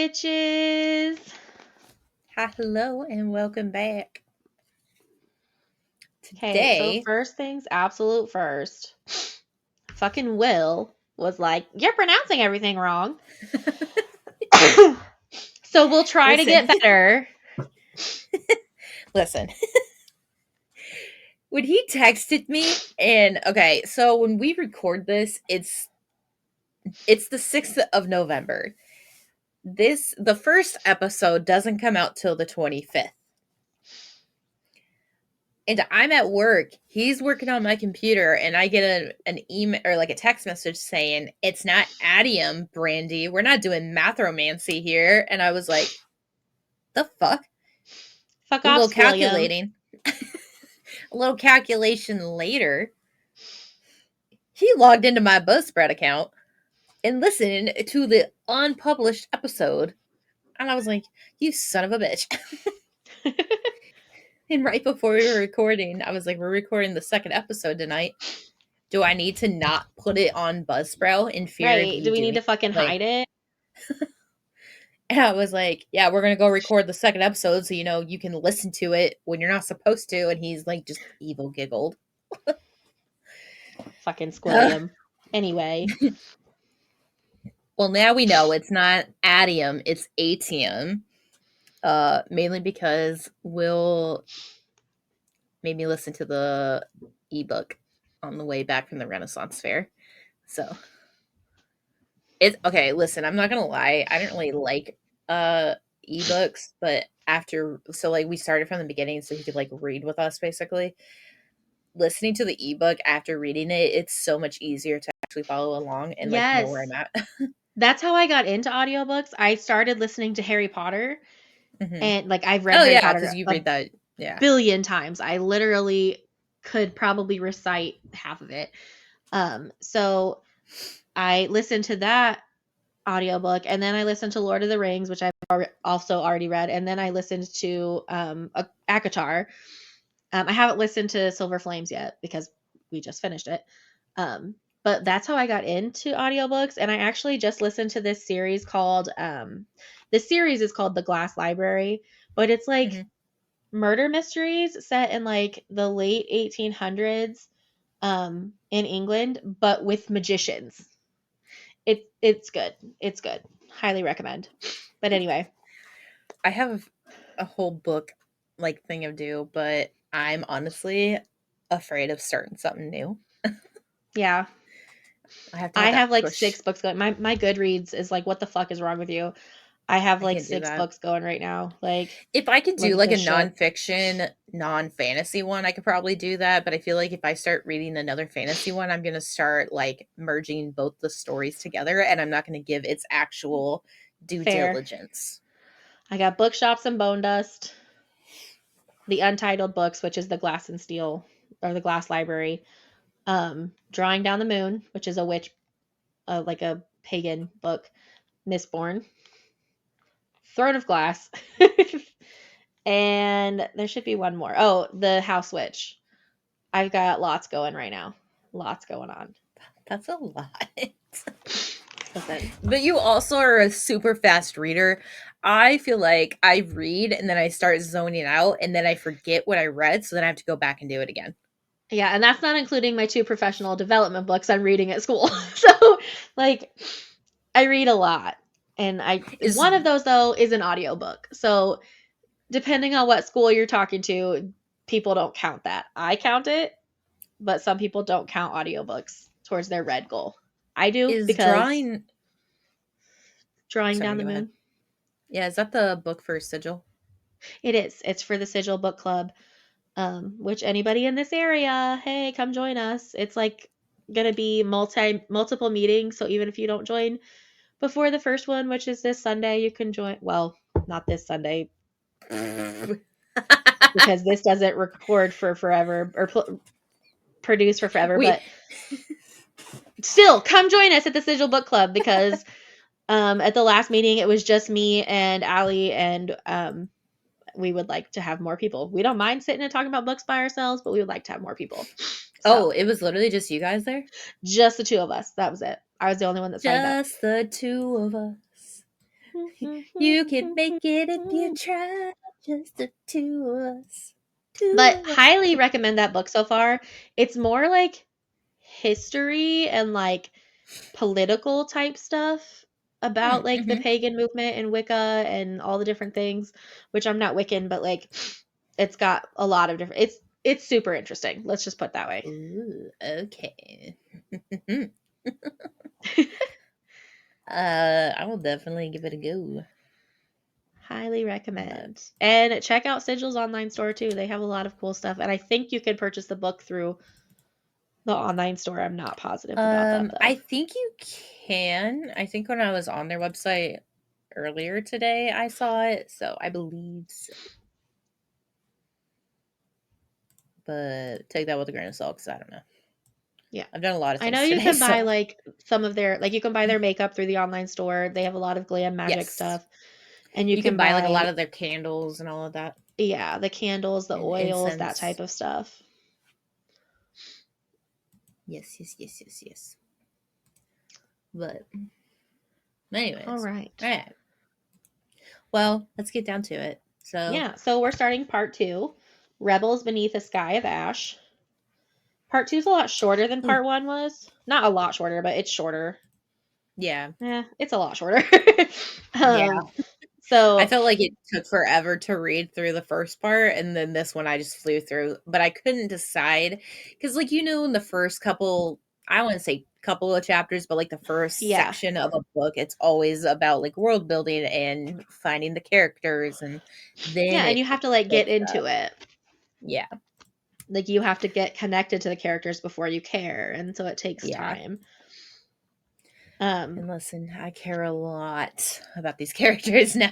witches. Hi, hello, and welcome back. Hey, so Today, first things absolute first. Fucking Will was like, "You're pronouncing everything wrong." So we'll try to get listen, better. listen. When he texted me, and okay, so when we record this, it's the 6th of November. The first episode doesn't come out till the 25th. And I'm at work. He's working on my computer, and I get an email or like a text message saying it's not adium, Brandy. We're not doing mathromancy here. And I was like, the fuck? Fuck A little off, William. calculating. A little calculation later, he logged into my Buzzsprout account and listened to the unpublished episode. And I was like, you son of a bitch. And right before we were recording, I was like, we're recording the second episode tonight. Do I need to not put it on Buzzsprout in fear of Right? Do you we need doing to fucking like? hide it? And I was like, yeah, we're gonna go record the second episode so you can listen to it when you're not supposed to. And he's like, just evil giggled. Fucking squilliam. Anyway, Well, now we know it's not adium, it's atium. Mainly because Will made me listen to the ebook on the way back from the Renaissance Fair. So it's okay. Listen, I'm not gonna lie. I didn't really like ebooks, but like we started from the beginning, so he could like read with us basically. Listening to the ebook after reading it, it's so much easier to actually follow along and like know where yes, I'm at. that's how I got into audiobooks. I started listening to Harry Potter, Hmm. and like I've read Oh Harry yeah, because Potter you a read that. Yeah. billion times. I literally could probably recite half of it. So I listened to that audiobook, and then I listened to Lord of the Rings, which I've also already read, and then I listened to ACOTAR. I haven't listened to Silver Flames yet because we just finished it. But that's how I got into audiobooks, and I actually just listened to this series called this series is called The Glass Library, but it's like Hmm. murder mysteries set in like the late 1800s in England, but with magicians. It's good. It's good. Highly recommend. But anyway, I have a whole book like thing of do, but I'm honestly afraid of starting something new. yeah. I have to I have have that like push. 6 books going. My Goodreads is like, what the fuck is wrong with you? I have I like can't do 6 that. books going right now. Like, If I could look do at like a this shit. nonfiction, non-fantasy one, I could probably do that. But I feel like if I start reading another fantasy one, I'm gonna start like merging both the stories together, and I'm not gonna give its actual due Fair. diligence. I got Bookshops and Bone Dust, the Untitled Books, which is the Glass and Steel or the Glass Library. Drawing Down the Moon, which is a witch, like a pagan book. Mistborn, Throne of Glass, and there should be one more. Oh, the House Witch. I've got lots going right now. Lots going on. That's a lot. Listen, But you also are a super fast reader. I feel like I read and then I start zoning out and then I forget what I read, so then I have to go back and do it again. yeah, and that's not including my 2 professional development books I'm reading at school. So, like, I read a lot. And Is one of those though is an audiobook. So, depending on what school you're talking to, people don't count that. I count it, but some people don't count audiobooks towards their red goal. I do is because drawing Drawing Down sorry, the go ahead. Moon. Yeah, is that the book for Sigil? It is. It's for the Sigil Book Club, which anybody in this area, hey, come join us. It's like gonna be multiple meetings. So even if you don't join before the first one, which is this Sunday, you can join. Well, not this Sunday because this doesn't record for forever or produce for forever. we But still, come join us at the Sigil Book Club because at the last meeting it was just me and Allie, and we would like to have more people. We don't mind sitting and talking about books by ourselves, but we would like to have more people. Oh, So it was literally just you guys there? just the 2 of us. That was it. I was the only one that signed up. Just the two of us. You can make it if you try. Just the two of us. But Two of us. highly recommend that book so far. It's more like history and like political type stuff about like the Mm-hmm. pagan movement and Wicca and all the different things, which I'm not Wiccan, but like it's got a lot of different it's super interesting. Let's just put it that way. Ooh, okay. I will definitely give it a go. Highly But recommend. And check out Sigil's online store too. They have a lot of cool stuff. And I think you can purchase the book through the online store. I'm not positive about that though. I think you can. I think when I was on their website earlier today, I saw it, so I believe so. But take that with a grain of salt, because I don't know. Yeah. I've done a lot of I know things you today, can buy so like some of their like you can buy their makeup through the online store. They have a lot of glam magic yes. stuff. And you You can can buy like a lot buy of their candles and all of that. yeah, the candles, the And oils, that incense. type of stuff. Yes, yes, yes, yes, yes. But All anyways. right. Alright. Well, let's get down to it. So Yeah, so we're starting part 2, Rebels Beneath a Sky of Ash. Part 2 is a lot shorter than part 1 was. Not a lot shorter, but it's shorter. yeah. Yeah, it's a lot shorter. Yeah. I So felt like it took forever to read through the first part, and then this one I just flew through, but I couldn't decide because, like, in the first couple, I want to say couple of chapters, but like the first yeah. section of a book, it's always about like world building and finding the characters, and then Yeah, and it you have to like get picks up. into it. Yeah, Like you have to get connected to the characters before you care, and so it takes yeah. time. Um And listen, I care a lot about these characters now.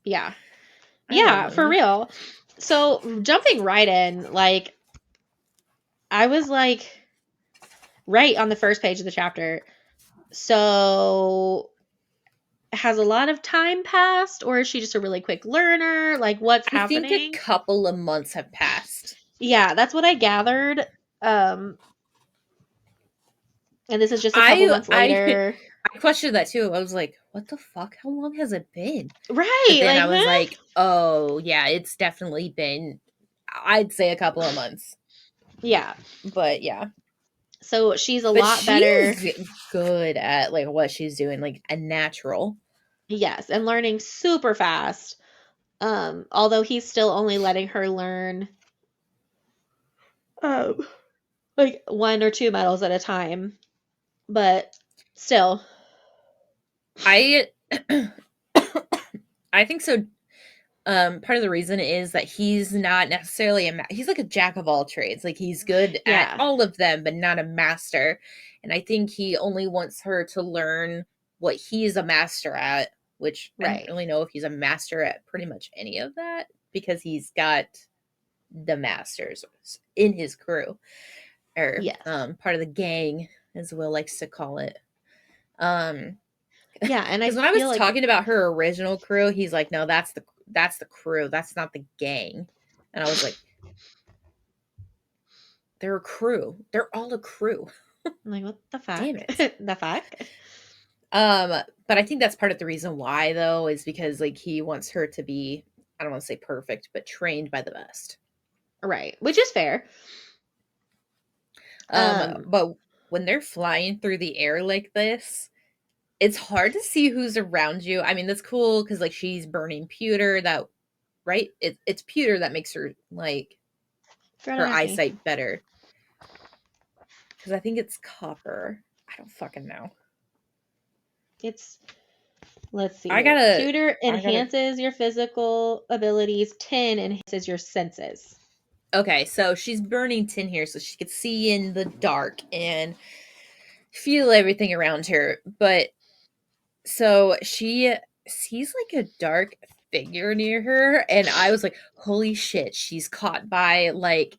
yeah. I love Yeah, for them. real. So jumping right in, like I was like right on the first page of the chapter. So has a lot of time passed or is she just a really quick learner? Like what's I think a happening? couple of months have passed. Yeah, that's what I gathered. Um and this is just a couple I months I later. I questioned that too. I was like, "What the fuck? How long has it been?" But Right, then like I was like, "Oh, yeah, it's definitely been I'd say a couple of months." yeah. But yeah. So she's a But lot better. she's good at like what she's doing, like a natural. Yes, and learning super fast. Although he's still only letting her learn um like 1 or 2 medals at a time. But still, I I think so. Part of the reason is that he's not necessarily he's like a jack of all trades. Like he's good at yeah, all of them, but not a master. And I think he only wants her to learn what he's a master at, which I don't right. really know if he's a master at pretty much any of that because he's got the masters in his crew or Yes. part of the gang, as Will likes to call it. Um, Yeah, and I because when I was feel like talking about her original crew, he's like, "No, that's the crew. That's not the gang." And I was like, "They're a crew. They're all a crew." I'm like, what the fuck? Damn it. The fuck? But I think that's part of the reason why though is because like he wants her to be, I don't want to say perfect, but trained by the best. Right, which is fair. Um, But when they're flying through the air like this, it's hard to see who's around you. I mean, that's cool because like she's burning pewter that right? It's pewter that makes her like don't her ask me. eyesight better. Because I think it's copper. I don't fucking know. It's let's see I here. gotta, Pewter I gotta. enhances your physical abilities. Tin enhances your senses. Okay, so she's burning tin here so she could see in the dark and feel everything around her. But so she sees like a dark figure near her, and I was like, holy shit, she's caught by like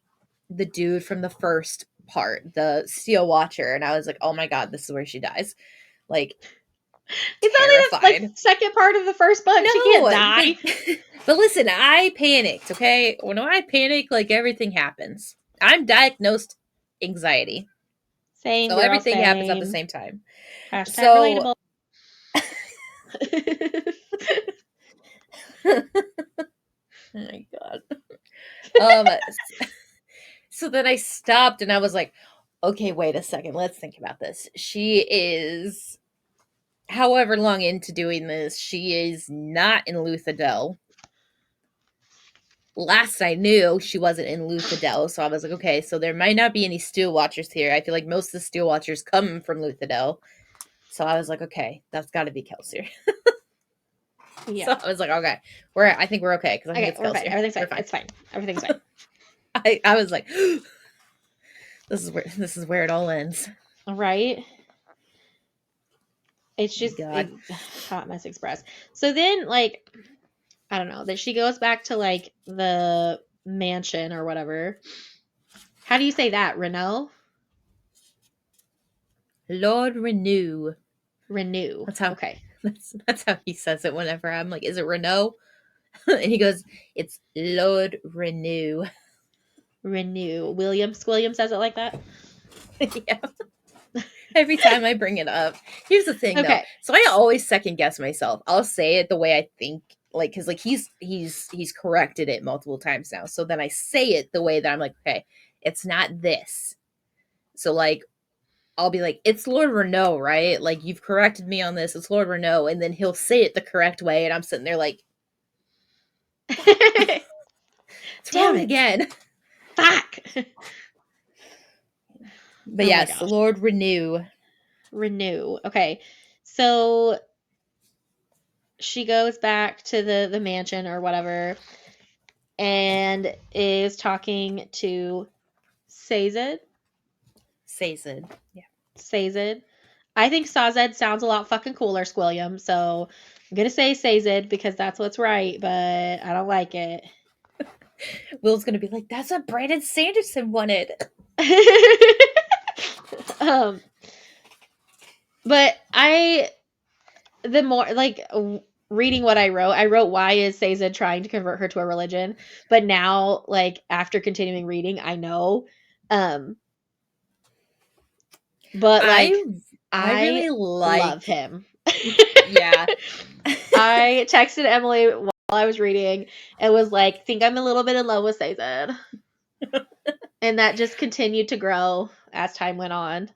the dude from the first part, the Steel Watcher. And I was like, oh my god, this is where she dies. Like, It's only the like terrified. second part of the first book. She can't No, die. but listen, I panicked, okay? When I panic, like everything happens. I'm diagnosed anxiety. Same So girl, everything happens at the same. same time. Hashtag So relatable. Oh my god. Um, so then I stopped and I was like, okay, wait a second, let's think about this. She is however long into doing this, she is not in Luthadel. Last I knew, she wasn't in Luthadel, so I was like, okay, so there might not be any Steel Watchers here. I feel like most of the Steel Watchers come from Luthadel. So I was like, okay, that's got to be Kelsier. Yeah. So I was like, okay, I think we're okay because I think Okay, it's we're fine. Kelsier. Everything's fine. We're fine. It's fine. Everything's fine. I was like, this is where it all ends. Right? It's just God. Hot Mess Express. So then, like, I don't know, that she goes back to like the mansion or whatever. How do you say that? Renault? Lord Renew. Renew. That's how Okay. that's how he says it whenever I'm like, is it Renault? And he goes, it's Lord Renew. Renew. William says it like that. Yeah. Every time I bring it up. Here's the thing though. Okay. So I always second guess myself. I'll say it the way I think, like, because like he's corrected it multiple times now. So then I say it the way that I'm like, okay, it's not this. So like I'll be like, it's Lord Renault, right? Like you've corrected me on this, it's Lord Renault, and then he'll say it the correct way, and I'm sitting there like, it's Damn wrong it. again. Fuck. But Oh my yes, gosh. Lord Renew. Renew. Okay. So she goes back to the mansion or whatever and is talking to Sazed. Sazed. Yeah. Sazed. I think Sazed sounds a lot fucking cooler, Squilliam. So I'm gonna say Sazed because that's what's right, but I don't like it. Will's gonna be like, that's what Brandon Sanderson wanted. um, but the more like reading what I wrote, why is Sazed trying to convert her to a religion? But now, like after continuing reading, I know. But like I really I love like, him. yeah. I texted Emily while I was reading and was like, think I'm a little bit in love with Sazed. And that just continued to grow as time went on.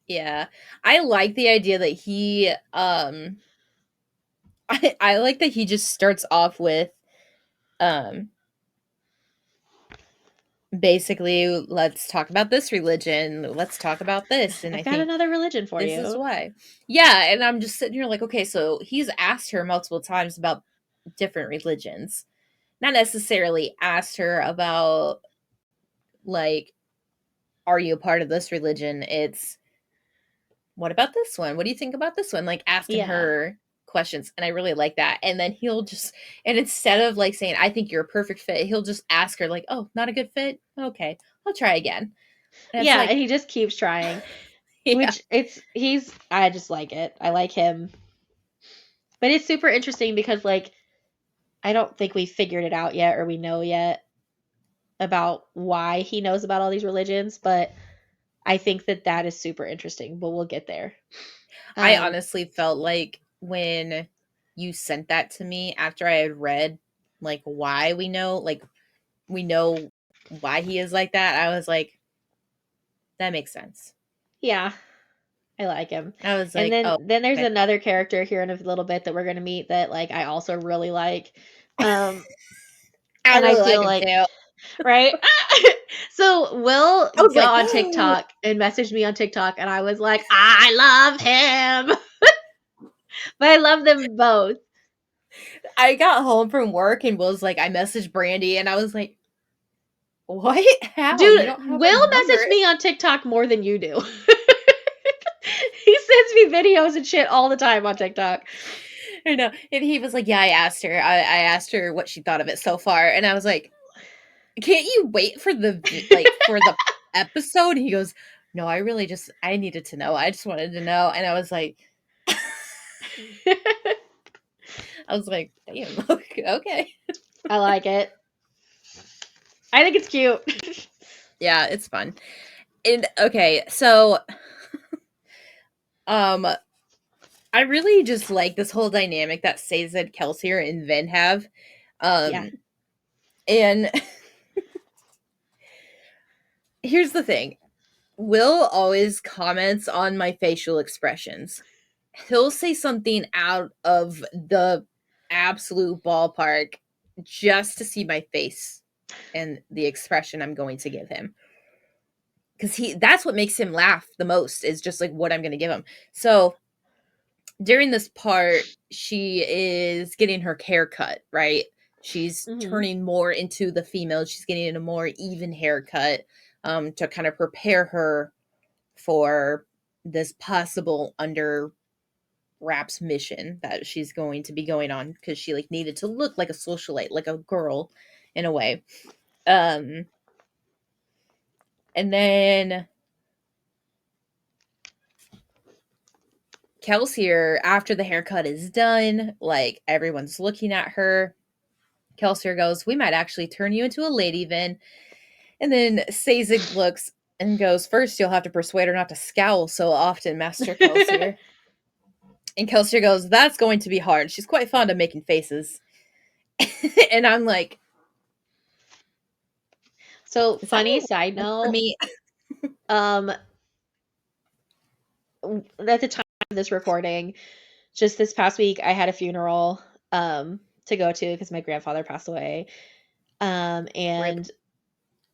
Yeah. I like the idea that he I like that he just starts off with um basically, let's talk about this religion, let's talk about this, and I've I got think another religion for this is you. why. Yeah, and I'm just sitting here like, okay, so he's asked her multiple times about different religions. Not necessarily asked her about like, are you a part of this religion? It's, what about this one? What do you think about this one? Like asking Yeah. her questions. And I really like that. And then he'll just, and instead of like saying, I think you're a perfect fit, he'll just ask her, like, oh, not a good fit? Okay, I'll try again. And it's Yeah, like, and he just keeps trying. yeah. Which I just like it. I like him. But it's super interesting because like I don't think we figured it out yet or we know yet about why he knows about all these religions, but I think that is super interesting, but we'll get there. I Um honestly felt like when you sent that to me after I had read like why we know why he is like that, I was like, that makes sense. yeah, I like him. I was And like, then oh, there's okay. another character here in a little bit that we're going to meet that like I also really like. Um I and I really like feel him like too. right? So Will I was go like, on TikTok and messaged me on TikTok and I was like, I love him. But I love them both. I got home from work and was like, I messaged Brandy and I was like, what? How? You Dude, don't have a Will number? messaged me on TikTok more than you do. He sends me videos and shit all the time on TikTok. I know. And he was like, yeah, I asked her. I asked her what she thought of it so far. And I was like, can't you wait for for the episode? And he goes, no, I needed to know. I just wanted to know. And I was like, damn, okay. I like it. I think it's cute. Yeah, it's fun. And okay, so um I really just like this whole dynamic that Sazed, Kelsier, and Vin have. Yeah. And here's the thing. Will always comments on my facial expressions. He'll say something out of the absolute ballpark just to see my face and the expression I'm going to give him. Because that's what makes him laugh the most, is just like what I'm going to give him. So during this part, she is getting her hair cut, right? She's Mm-hmm. turning more into the female. She's getting a more even haircut to kind of prepare her for this possible under wraps mission that she's going to be going on, because she like needed to look like a socialite, like a girl in a way. Um and then Kelsier, after the haircut is done, like everyone's looking at her. Kelsier goes, "We might actually turn you into a lady, Vin." And then Sazig looks and goes, "First, you'll have to persuade her not to scowl so often, Master Kelsier." And Kelsier goes, "That's going to be hard. She's quite fond of making faces." And I'm like, So is that funny side for note, me? um at the time of this recording, just this past week I had a funeral to go to because my grandfather passed away. Rip. And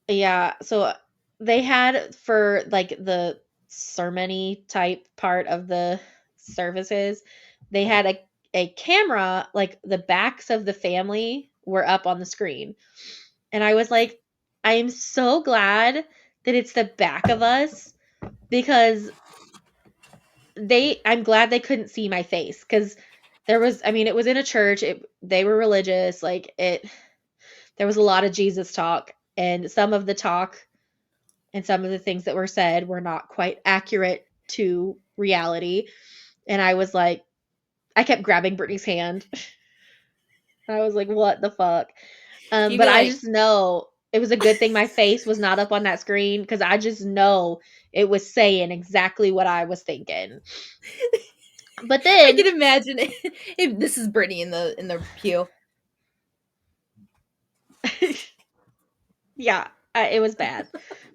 yeah, so they had, for like the sermony type part of the services, they had a camera, like the backs of the family were up on the screen. And I was like, I am so glad that it's the back of us, because I'm glad they couldn't see my face, because there was, I mean, it was in a church, they were religious, like there was a lot of Jesus talk, and some of the talk and some of the things that were said were not quite accurate to reality. And I was like, I kept grabbing Brittany's hand. I was like, what the fuck? You'd But be I like, just know it was a good thing my face was not up on that screen, because I just know it was saying exactly what I was thinking. But I then, can imagine if this is Brittany in the pew. yeah, it was bad.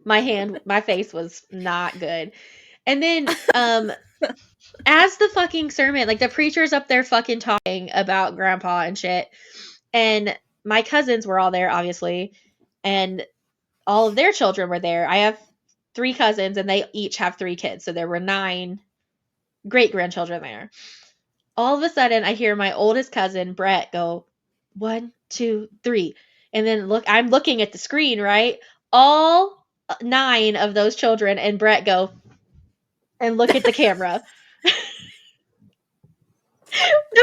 My face was not good. And then, as the fucking sermon, like the preacher's up there fucking talking about grandpa and shit. And my cousins were all there, obviously, and all of their children were there. I have 3 cousins, and they each have 3 kids. So there were 9 great grandchildren there. All of a sudden, I hear my oldest cousin, Brett, go, 1, 2, 3. And then I'm looking at the screen, right? All 9 of those children and Brett go and look at the camera. The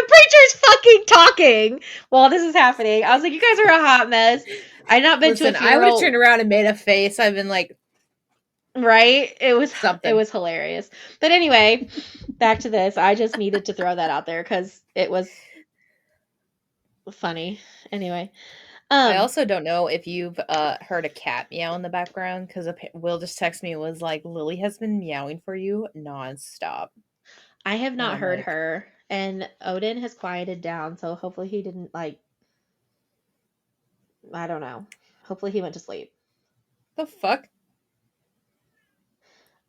preacher's fucking talking while this is happening. I was like, you guys are a hot mess. I've not been to a Listen, I would have turned funeral, around and made a face. I've been like, right? It something. was hilarious. But anyway, back to this. I just needed to throw that out there because it was funny. Anyway, I um, also don't know if you've heard a cat meow in the background, because Will just texted me, was like, Lily has been meowing for you nonstop. I have And not I'm heard like, her, and Odin has quieted down, so hopefully he didn't like. I don't know. Hopefully he went to sleep. the fuck?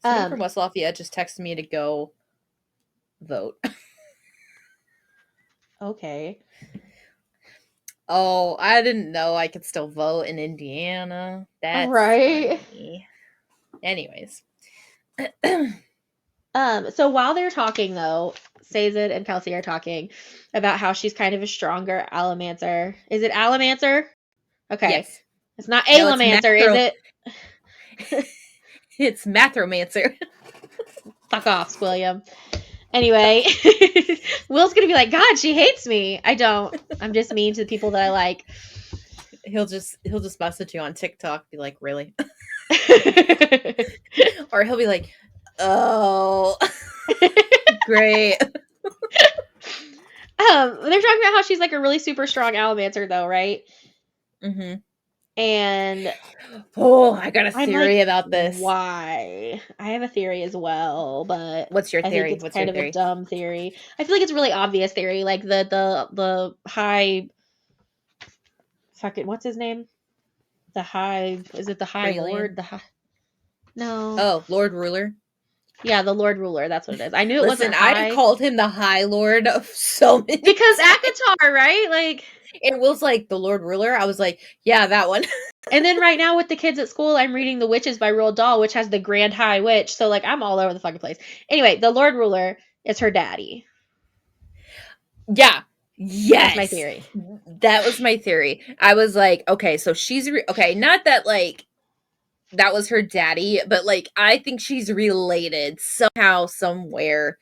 Someone Um, from West Lafayette just texted me to go vote. okay. Oh, I didn't know I could still vote in Indiana. That's Right. funny. Anyways. So while they're talking, though, Sazed and Kelsey are talking about how she's kind of a stronger Alamancer. Is it Alamancer? Okay. Yes. It's not No, it's Alamancer, is it? it's Mathromancer. Fuck off, William. Anyway, Will's gonna be like, God, she hates me. I don't. I'm just mean to the people that I like. He'll just message you on TikTok, be like, really? Or he'll be like, oh, great. They're talking about how she's like a really super strong Alamancer, though, right? Mm-hmm. And Oh, I got a I'm theory like, about this. why? I have a theory as well, but What's your I think theory? it's What's your kind of a theory? dumb theory. I feel like it's a really obvious theory, like the high fucking what's his name? The high is it the High Freeland? Lord? The high no. Oh, Lord Ruler. Yeah, the Lord Ruler, that's what it is. I knew it wasn't Listen, I have high called him the High Lord so many because times. ACOTAR, right? Like It was like the Lord Ruler. I was like, yeah, that one. and then right now with the kids at school, I'm reading The Witches by Roald Dahl, which has the Grand High Witch. So like I'm all over the fucking place. Anyway, the Lord Ruler is her daddy. Yeah. That's my Yes. theory. That was my theory. I was like, okay, so she's okay, not that like that was her daddy, but like I think she's related somehow, somewhere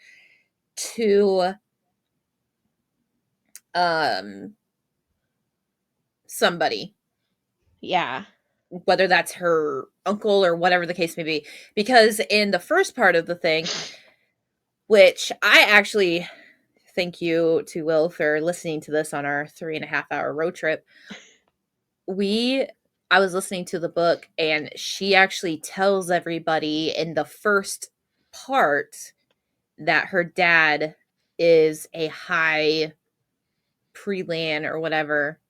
to um somebody, Yeah. whether that's her uncle or whatever the case may be. Because in the first part of the thing, which I actually thank you to Will for listening to this on our 3.5 hour road trip. I was listening to the book and she actually tells everybody in the first part that her dad is a high pre-land or whatever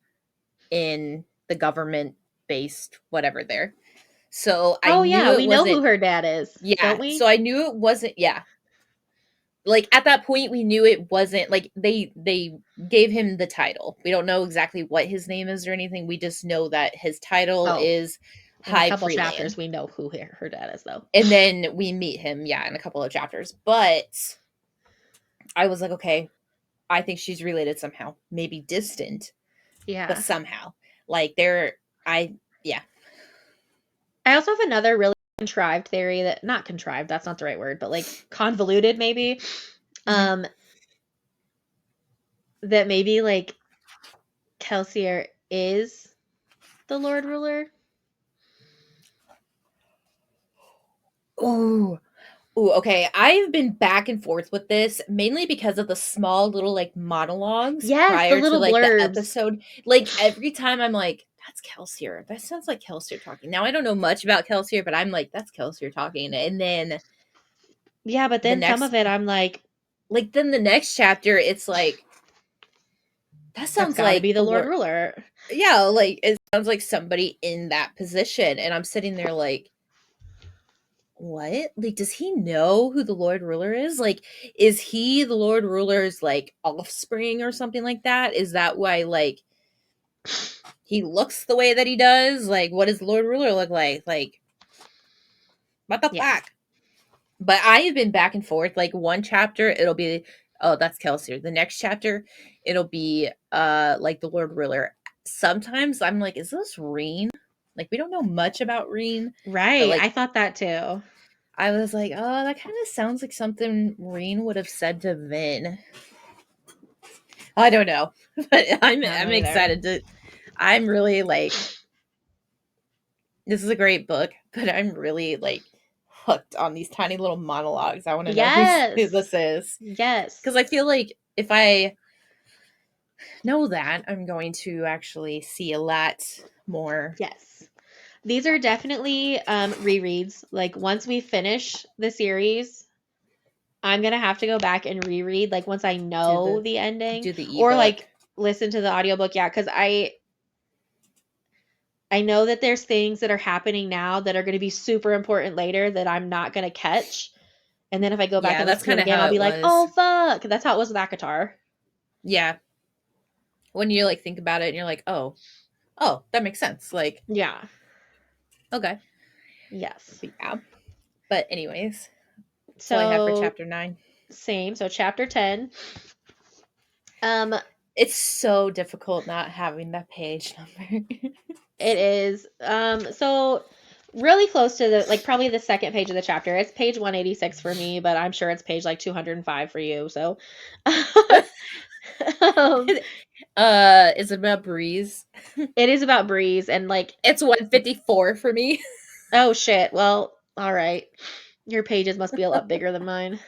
in the government based whatever there. So I Oh knew yeah, it we know who wasn't, her dad is, don't yeah. So we? I knew it wasn't, yeah. Like at that point we knew it wasn't like they gave him the title. We don't know exactly what his name is or anything. We just know that his title Oh, is in a High couple Preland. chapters we know who her dad is though. And then we meet him, yeah, in a couple of chapters. But I was like, okay, I think she's related somehow. Maybe distant, but Yeah. somehow. Like they're I yeah. I also have another really contrived theory that not contrived, that's not the right word, but like convoluted maybe. Mhm. Um that maybe like Kelsier is the Lord Ruler. Oh, ooh, okay. I've been back and forth with this mainly because of the small little like monologues Yes, the prior to little like the blurbs. episode. Like every time I'm like, that's Kelsier. That sounds like Kelsier talking. Now I don't know much about Kelsier, but I'm like, that's Kelsier talking. And then Yeah, but the then some next of it I'm like, then the next chapter, it's like, that that's sounds got to like be the the Lord Lord. Ruler. Yeah, like it sounds like somebody in that position. And I'm sitting there like, what? Like, does he know who the Lord Ruler is? Like, is he the Lord Ruler's like offspring or something like that? Is that why like he looks the way that he does? Like, what does the Lord Ruler look like? Like, what the Yeah. fuck? But I have been back and forth. Like one chapter, it'll be, oh, that's Kelsier. The next chapter, it'll be like the Lord Ruler. Sometimes I'm like, is this Reen? Like, we don't know much about Reen, but Right. I like thought that too. I was like, oh, that kind of sounds like something Reen would have said to Vin. I don't know, but I don't know I'm either. excited to. I'm really like, this is a great book, but I'm really like hooked on these tiny little monologues. I want to know who Yes. this is, because Yes. I feel like if I know that, I'm going to actually see a lot more. Yes. These are definitely rereads. Like once we finish the series, I'm gonna have to go back and reread like once I Do know the the ending do the or ebook. like listen to the audiobook. Yeah, because I know that there's things that are happening now that are gonna be super important later that I'm not gonna catch. And then if I go back Yeah, and that's listen to it kind of again, how I'll it be like, was. oh fuck. That's how it was with Akatar. Yeah, when you like think about it, and you're like, oh, that makes sense. Like, Yeah. okay, Yes. yeah. But anyways, that's all I have for So chapter 9. same. So chapter 10. Um, It's so difficult not having that page number. it is so really close to the like probably the second page of the chapter. It's page 186 for me, but I'm sure it's page like 205 for you. So um, Is it about Breeze? it is about Breeze and like It's 154 for me. oh shit. Well, all right. Your pages must be a lot bigger than mine.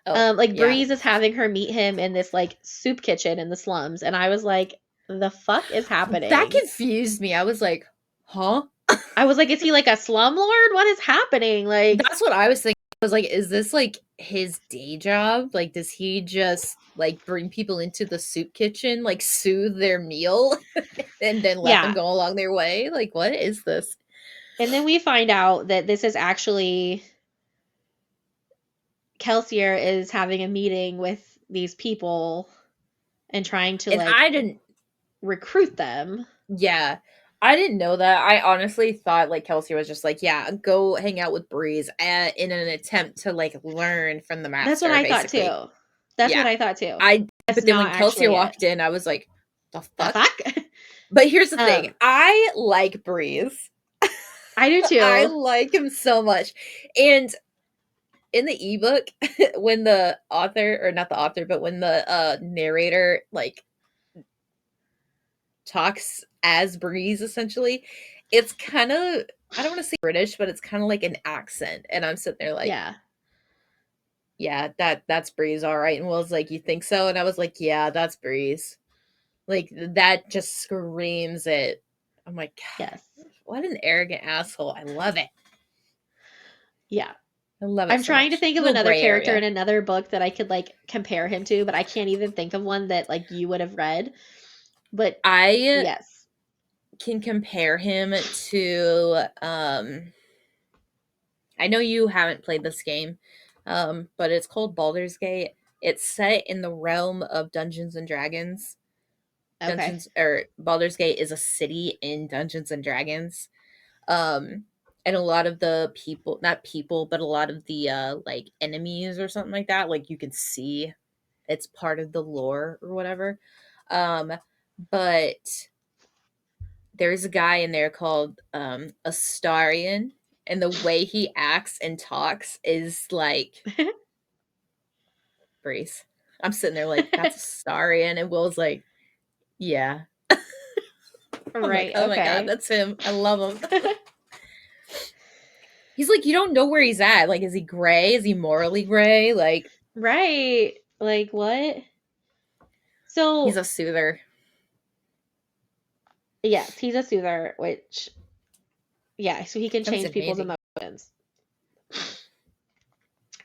Oh, Like yeah. Breeze is having her meet him in this like soup kitchen in the slums, and I was like, the fuck is That happening? confused me. I was like, huh? I was like, is he like a slumlord? What is happening? Like, That's what I was thinking. I was like, is this like his day job? Like, does he just like bring people into the soup kitchen, like soothe their meal and then let them yeah. go along their way? Like, what is this? And then we find out that this is actually Kelsier is having a meeting with these people and trying to And like I didn't, recruit them. yeah, I didn't know that. I honestly thought like Kelsey was just like, yeah, go hang out with Breeze in an attempt to like learn from the That's what master, I thought basically. too. That's what Yeah. I thought too. That's But then when not Kelsey actually it. walked in, I was like, the The fuck? fuck? But here's the thing, um, I like Breeze. I do I too. like him so much. And in the ebook, when the author, or not the author, but when the narrator like talks as Breeze, essentially, it's kind of, I don't want to say British, but it's kind of like an accent. And I'm sitting there like, Yeah. yeah, that's Breeze, all right. And Will's like, you think so? And I was like, yeah, that's Breeze. Like that just screams it. I'm like, Yes. God, what an arrogant asshole. I love it. Yeah. I love it I'm so trying to much. think of Little another gray character in area. another book that I could like compare him to, but I can't even think of one that like you would have read. But I yes. can compare him to I know you haven't played this game, but it's called Baldur's Gate. It's set in the realm of Dungeons and Dragons. Okay. Dungeons or Baldur's Gate is a city in Dungeons and Dragons. Um and a lot of the people, not people, but a lot of the like enemies or something like that, like you can see it's part of the lore or whatever. Um but there's a guy in there called Astarion, and the way he acts and talks is like Brace. I'm sitting there like, that's Astarion, and Will's like, yeah. I'm like, Right. oh my god, Okay. that's him. I love him. He's like, you don't know where he's at. Like, is he gray? Is he morally gray? Like, Right. Like what? he's So, a soother. yes, he's a soother, which yeah, so he can Comes change in people's handy. emotions.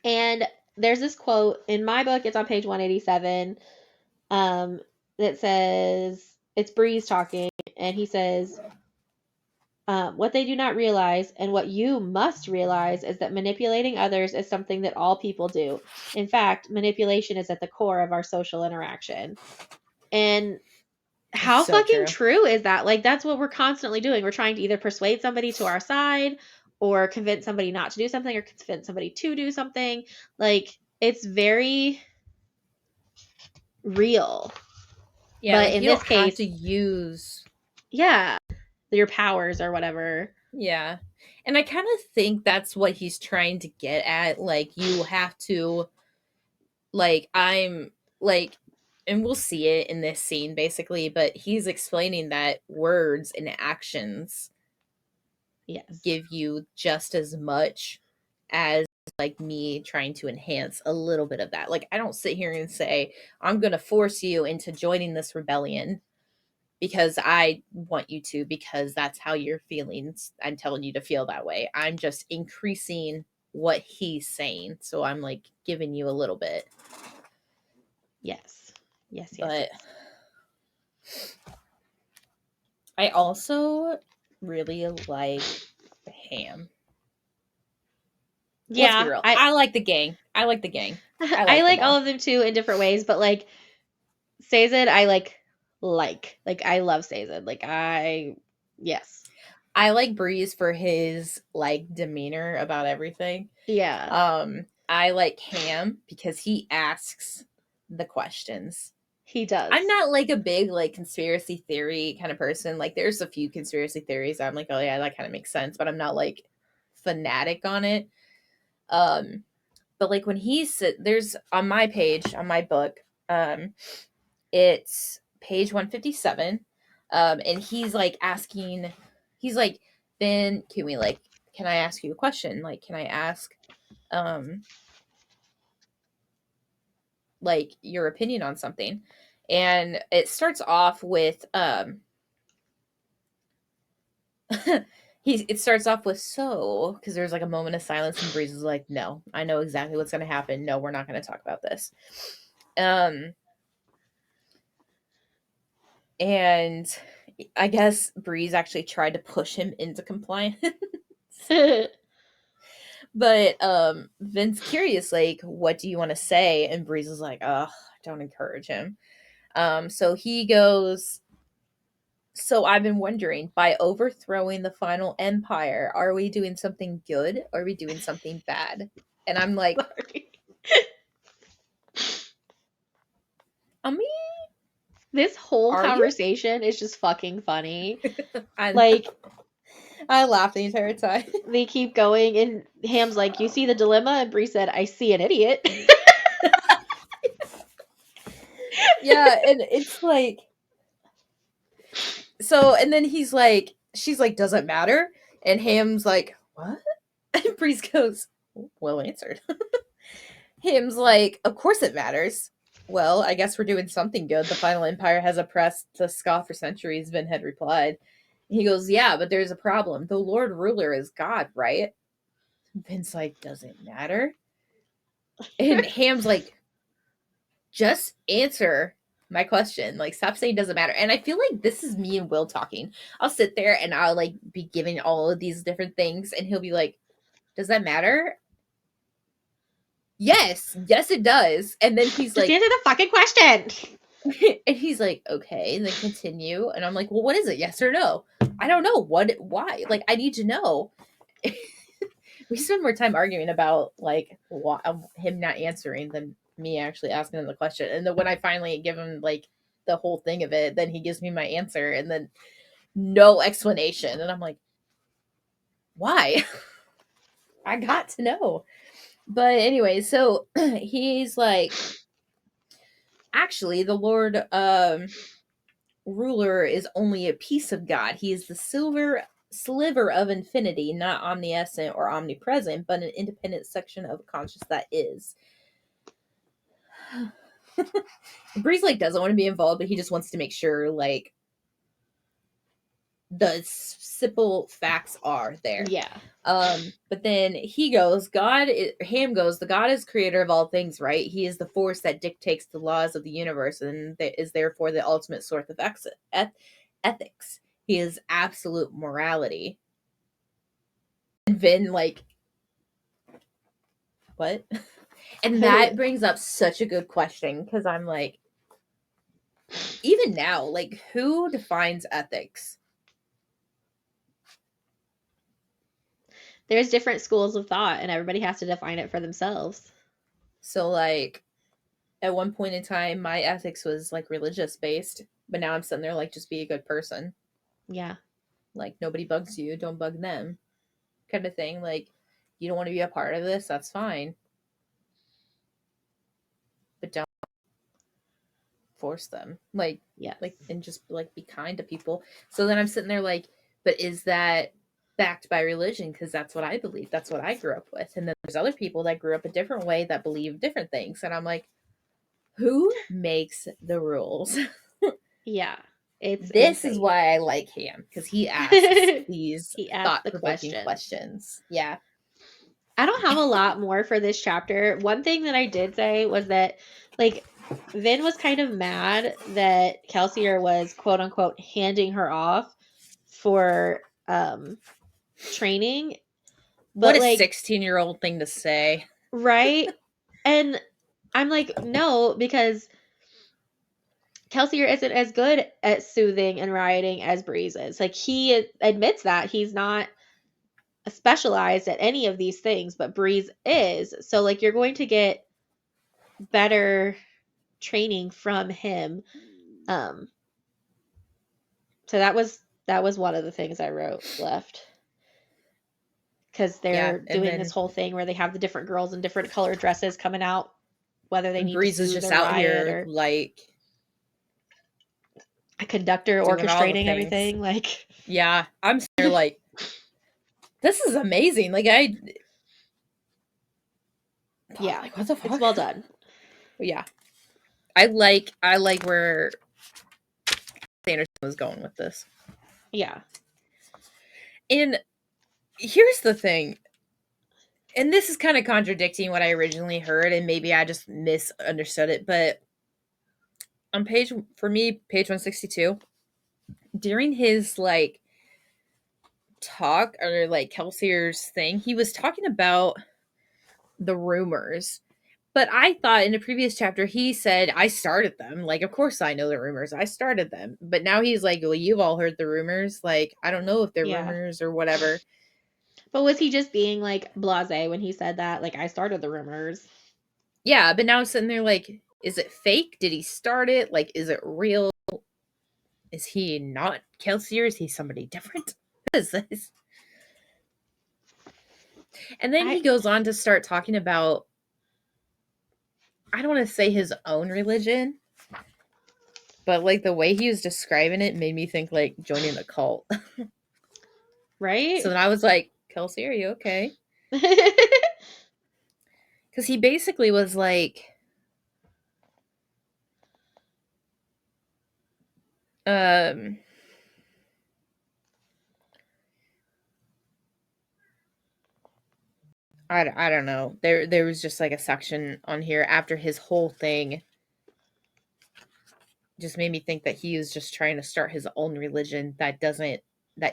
And there's this quote in my book, it's on page 187, um, that says, it's Breeze talking, and he says, what they do not realize, and what you must realize, is that manipulating others is something that all people do. In fact, manipulation is at the core of our social interaction. And It's how so fucking true. true is that? Like, that's what we're constantly doing. We're trying to either persuade somebody to our side or convince somebody not to do something or convince somebody to do something. Like, it's very real. Yeah, But like in you this don't have case, to use, yeah, your powers or whatever. yeah. And I kind of think that's what he's trying to get at. Like, you have to, like, I'm like, and we'll see it in this scene basically, but he's explaining that words and actions Yes. give you just as much as like me trying to enhance a little bit of that. Like, I don't sit here and say, I'm going to force you into joining this rebellion because I want you to, because that's how you're feeling. I'm telling you to feel that way. I'm just increasing what he's saying. So I'm like giving you a little bit. Yes. Yes, yes, But yes. I also really like the ham. Let's be Yeah, real. I like the gang. I like the gang. I I like them like all all. of them too in different ways, but like Sazed, I like I love Sazed. Like I yes. I like Breeze for his like demeanor about everything. Yeah, I like Ham because he asks the questions. he does. I'm not like a big like conspiracy theory kind of person. Like there's a few conspiracy theories I'm like, oh yeah, that kind of makes sense, but I'm not like fanatic on it. Um but like when he's there's on my page on my book, it's page 157, and he's like asking, he's like, Ben, can we like, can I ask you a question? Like, can I ask um like your opinion on something? And it starts off with it starts off with because there's like a moment of silence and Breeze is like, no, I know exactly what's going to happen. No, we're not going to talk about this. And I guess Breeze actually tried to push him into compliance. But Vin's curious, like, what do you want to say? And Breeze is like, oh, don't encourage him. So he goes, so I've been wondering, by overthrowing the final empire, are we doing something good or are we doing something bad? And I'm like, Sorry. I mean, This whole are you? conversation is just fucking funny. I Like, laughed the entire time. they keep going, and Ham's like, you see the dilemma? And Bree said, I see an idiot. Yeah, and it's like, so, and then he's like, she's like, does it matter? And Ham's like, what? And Breeze goes, well answered. Ham's like, of course it matters. Well, I guess we're doing something good. The final empire has oppressed the Scoth for centuries, Vin had replied. He goes, yeah, but there's a problem. The Lord Ruler is God, right? Vin's like, does it matter? And Ham's like, just answer my question. Like, stop saying doesn't matter. And I feel like this is me and Will talking. I'll sit there and I'll like be giving all of these different things, and he'll be like, does that matter? Yes, it does. And then he's Just like, answer the fucking question. and he's like, okay, and then continue. And I'm like, well, what is it? Yes or no? I don't know. Why? Like, I need to know. We spend more time arguing about like him not answering than me actually asking him the question. And then when I finally give him like the whole thing of it, then he gives me my answer and then no explanation. And I'm like, why? I got to know. But anyway, so he's like, actually, the Lord Ruler is only a piece of God. He is the sliver of infinity, not omniscient or omnipresent, but an independent section of conscious that is. Breeze like doesn't want to be involved, but he just wants to make sure like the simple facts are there. Yeah. But then he goes, Ham goes, the God is creator of all things, right? He is the force that dictates the laws of the universe and is therefore the ultimate source of ethics. He is absolute morality. And Vin, like, what? And that brings up such a good question because I'm like, even now, like, who defines ethics? There's different schools of thought, and everybody has to define it for themselves. So, like, at one point in time, my ethics was like religious based, but now I'm sitting there like, just be a good person. Yeah. Like, nobody bugs you, don't bug them, kind of thing. Like, you don't want to be a part of this, that's fine, but don't force them. Like, Yeah. And just like be kind to people. So then I'm sitting there like, but is that backed by religion? Because that's what I believe. That's what I grew up with. And then there's other people that grew up a different way that believe different things. And I'm like, who makes the rules? Yeah. It's this insane. is why I like him, because he asks these thought-provoking questions. Yeah. I don't have a lot more for this chapter. One thing that I did say was that, like, Vin was kind of mad that Kelsier was quote unquote handing her off for training. What But a like 16-year-old thing to say. Right? And I'm like, no, because Kelsier isn't as good at soothing and rioting as Breeze is. Like, he admits that he's not specialized at any of these things, but Breeze is. So like, you're going to get better training from him. So that was one of the things I wrote left, because they're doing this whole thing where they have the different girls in different colored dresses coming out, whether they need Breeze to is soothe just or out riot, here or like a conductor orchestrating everything. Like, yeah, I'm there like, this is amazing. Like, yeah, like, what the fuck? It's well done. Yeah, I like where Sanderson was going with this. Yeah. And here's the thing, and this is kind of contradicting what I originally heard, and maybe I just misunderstood it, but on page 162, during his like talk or like Kelsier's thing, he was talking about the rumors. But I thought in a previous chapter he said I started them. Like, of course I know the rumors. I started them. But now he's like, well, you've all heard the rumors. Like, I don't know if they're Yeah. rumors or whatever. But was he just being like blasé when he said that? Like, I started the rumors. Yeah, but now I'm sitting there like, is it fake? Did he start it? Like, is it real? Is he not Kelsier? Is he somebody different? What is this? And then he goes on to start talking about, I don't want to say his own religion, but like the way he was describing it made me think like joining a cult. Right? So then I was like, Kelsey, are you okay? Because he basically was like, I don't know. There was just like a section on here after his whole thing just made me think that he was just trying to start his own religion that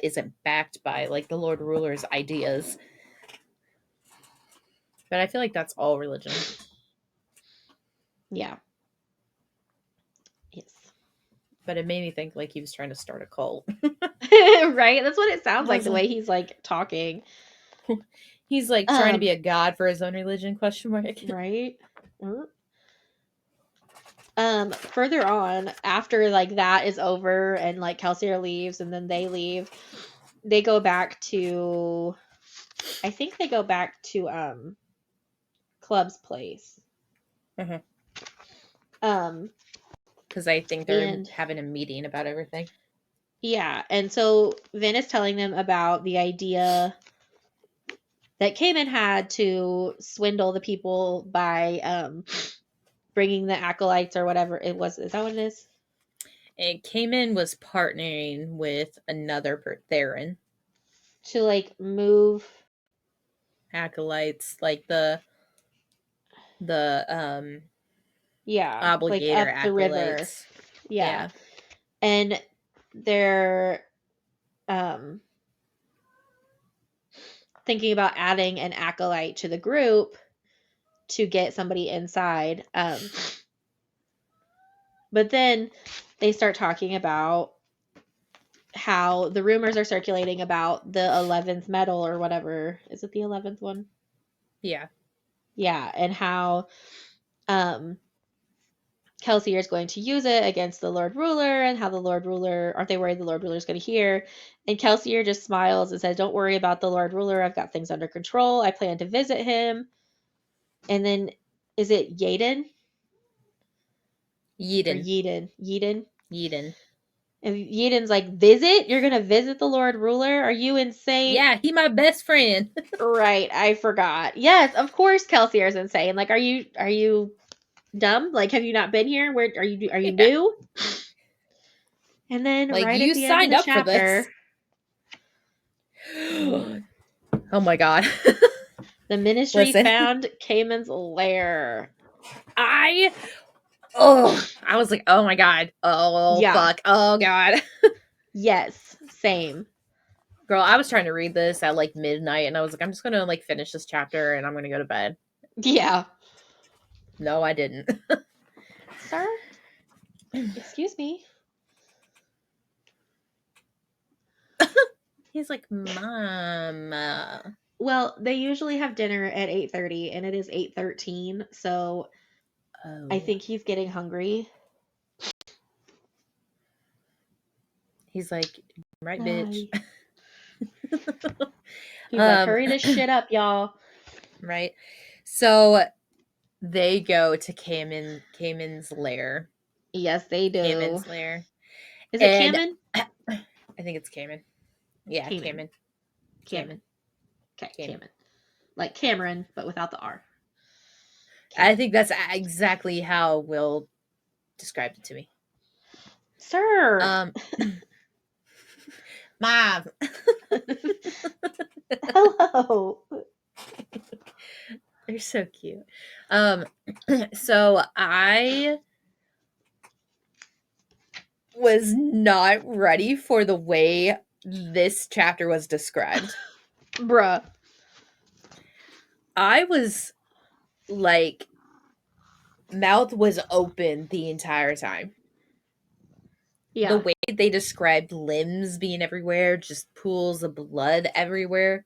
isn't backed by like the Lord Ruler's ideas. But I feel like that's all religion. Yeah. Yes. But it made me think like he was trying to start a cult. Right? That's what it sounds like the way he's like talking. He's like trying to be a god for his own religion, question mark. Right? Further on, after like that is over and like Kelsier leaves and then they leave, they go back to, I think they go back to Club's place. Uh-huh. Because I think they're having a meeting about everything. Yeah, and so Vin is telling them about the idea that Cayman had to swindle the people by bringing the acolytes or whatever it was. Is that what it is? And Cayman was partnering with another Theron to like move acolytes, like the yeah, obligator like up acolytes. the river. Yeah. And they're thinking about adding an acolyte to the group to get somebody inside. But then they start talking about how the rumors are circulating about the 11th medal or whatever. Is it the 11th one? Yeah. Yeah, and how Kelsier is going to use it against the Lord Ruler, and how the Lord Ruler, aren't they worried the Lord Ruler is going to hear? And Kelsier just smiles and says, don't worry about the Lord Ruler. I've got things under control. I plan to visit him. And then, is it Yaden? Yeadon. Or Yeadon? Yeadon? Yeadon. And Yeadon's like, visit? You're going to visit the Lord Ruler? Are you insane? Yeah, he my best friend. Right, I forgot. Yes, of course Kelsier's insane. Like, are you dumb? Like, have you not been here? Where are you new? And then like, right you at the end of signed the up chapter, for this. Oh my god. the ministry found Cayman's lair. I was like, oh my god. Oh Yeah. fuck. Oh god. Yes, same. Girl, I was trying to read this at like midnight and I was like, I'm just gonna like finish this chapter and I'm gonna go to bed. Yeah. No, I didn't. Sir? Excuse me. He's like, Mom. Well, they usually have dinner at 8:30 and it is 8:13, so I think he's getting hungry. He's like, right, bitch. He's like, hurry this shit up, y'all. Right. So they go to Cayman's lair. Yes, they do. Cayman's lair. Is it Cayman? I think it's Cayman. Yeah, Cayman. Okay, Cayman. Like Cameron, but without the R. Cayman. I think that's exactly how Will described it to me. Sir. Mom. Hello. They're so cute. So I was not ready for the way this chapter was described. Bruh. I was like, mouth was open the entire time. The Yeah. way they described limbs being everywhere, just pools of blood everywhere,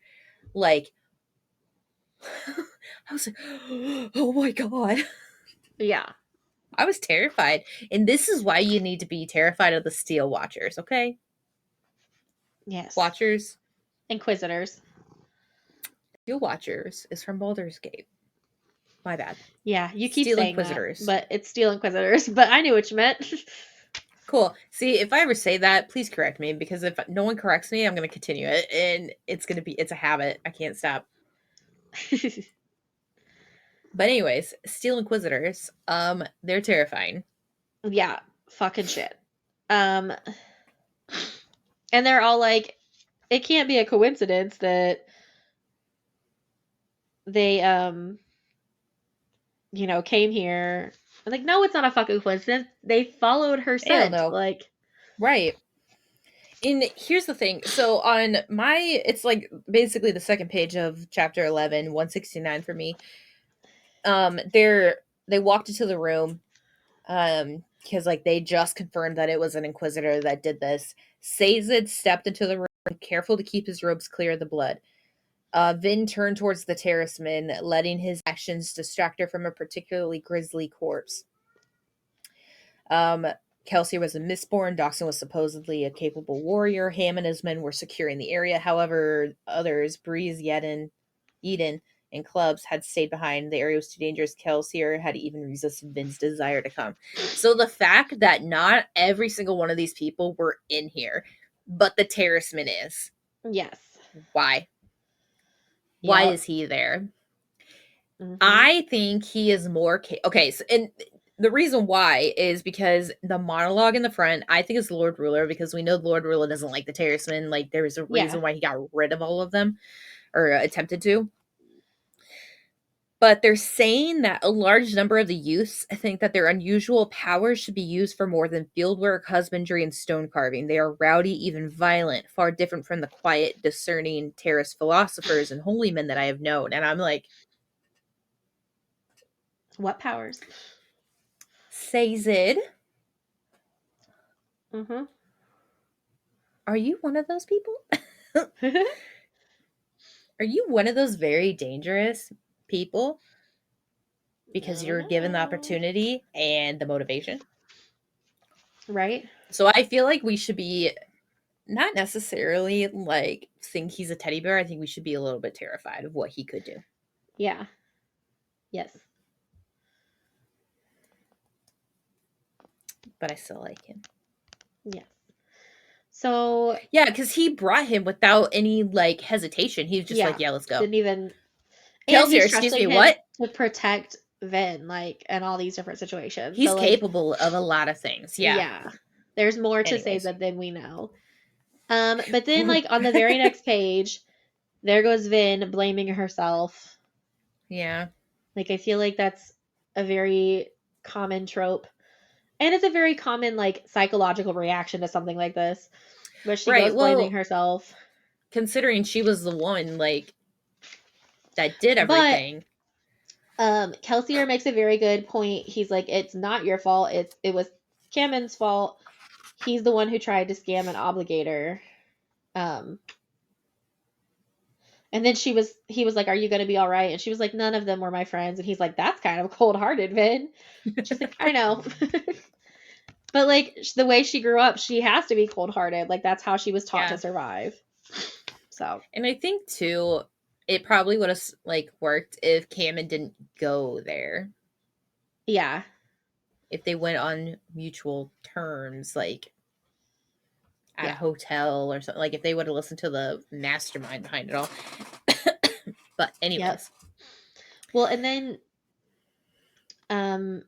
like I was like, oh my god. Yeah. I was terrified. And this is why you need to be terrified of the Steel Watchers, okay? Yes. Watchers. Inquisitors. Steel Watchers is from Baldur's Gate. My bad. Yeah, you keep Steel saying that, Inquisitors. but it's Steel Inquisitors. But I knew what you meant. Cool. See, if I ever say that, please correct me, because if no one corrects me, I'm going to continue it, and it's a habit. I can't stop. But anyways, Steel Inquisitors, they're terrifying. Yeah, fucking shit. Um, and they're all like, it can't be a coincidence that they, came here. I'm like, no, it's not a fucking coincidence. They followed her Hell scent. no. Like, Right. And here's the thing. So on it's like basically the second page of chapter 11, 169 for me. They walked into the room, because like they just confirmed that it was an inquisitor that did this. Sazed stepped into the room, careful to keep his robes clear of the blood. Vin turned towards the terraceman, letting his actions distract her from a particularly grisly corpse. Um, Kelsier was a Mistborn. Dawson was supposedly a capable warrior. Ham and his men were securing the area. However, others, Breeze, Eden, and Clubs had stayed behind. The area was too dangerous. Kelsier had even resisted Vin's desire to come. So the fact that not every single one of these people were in here, but the terraceman is. yes. Why? Why Yep. is he there? Mm-hmm. I think he is more okay. So, and the reason why is because the monologue in the front, I think, is Lord Ruler, because we know Lord Ruler doesn't like the Terracemen. Like, there's a Yeah. reason why he got rid of all of them, or attempted to. But they're saying that a large number of the youths think that their unusual powers should be used for more than fieldwork, husbandry, and stone carving. They are rowdy, even violent, far different from the quiet, discerning Terrace philosophers and holy men that I have known. And I'm like, What powers? Sazed, Mm-hmm. are you one of those people? Are you one of those very dangerous people I because don't you're given the know. opportunity and the motivation? Right? So I feel like we should be not necessarily like think he's a teddy bear. I think we should be a little bit terrified of what he could do. Yeah. Yes. But I still like him. Yes. So Yeah, because he brought him without any like hesitation. He was just like, yeah, yeah, let's go. didn't even, and Kelsier, he's excuse trusting me, him what? to protect Vin, like, in all these different situations. He's So like, capable of a lot of things. Yeah. yeah, there's more to say Anyways. that than we know. But then like on the very next page, there goes Vin blaming herself. Yeah. Like I feel like that's a very common trope. And it's a very common like psychological reaction to something like this, where she Right. goes blaming Well, herself. considering she was the one like that did But everything. Kelsier makes a very good point. He's like, it's not your fault. It was Kammen's fault. He's the one who tried to scam an obligator. Um, and then he was like, "Are you gonna be all right?" And she was like, "None of them were my friends." And he's like, "That's kind of cold hearted, Vin." She's like, "I know." But like the way she grew up, she has to be cold hearted. Like that's how she was taught to Yeah. survive. So And I think too, it probably would have like worked if Cameron didn't go there. yeah. If they went on mutual terms, like at a Yeah. hotel or something, like if they would have listened to the mastermind behind it all. But Yep. anyways, Well, and then um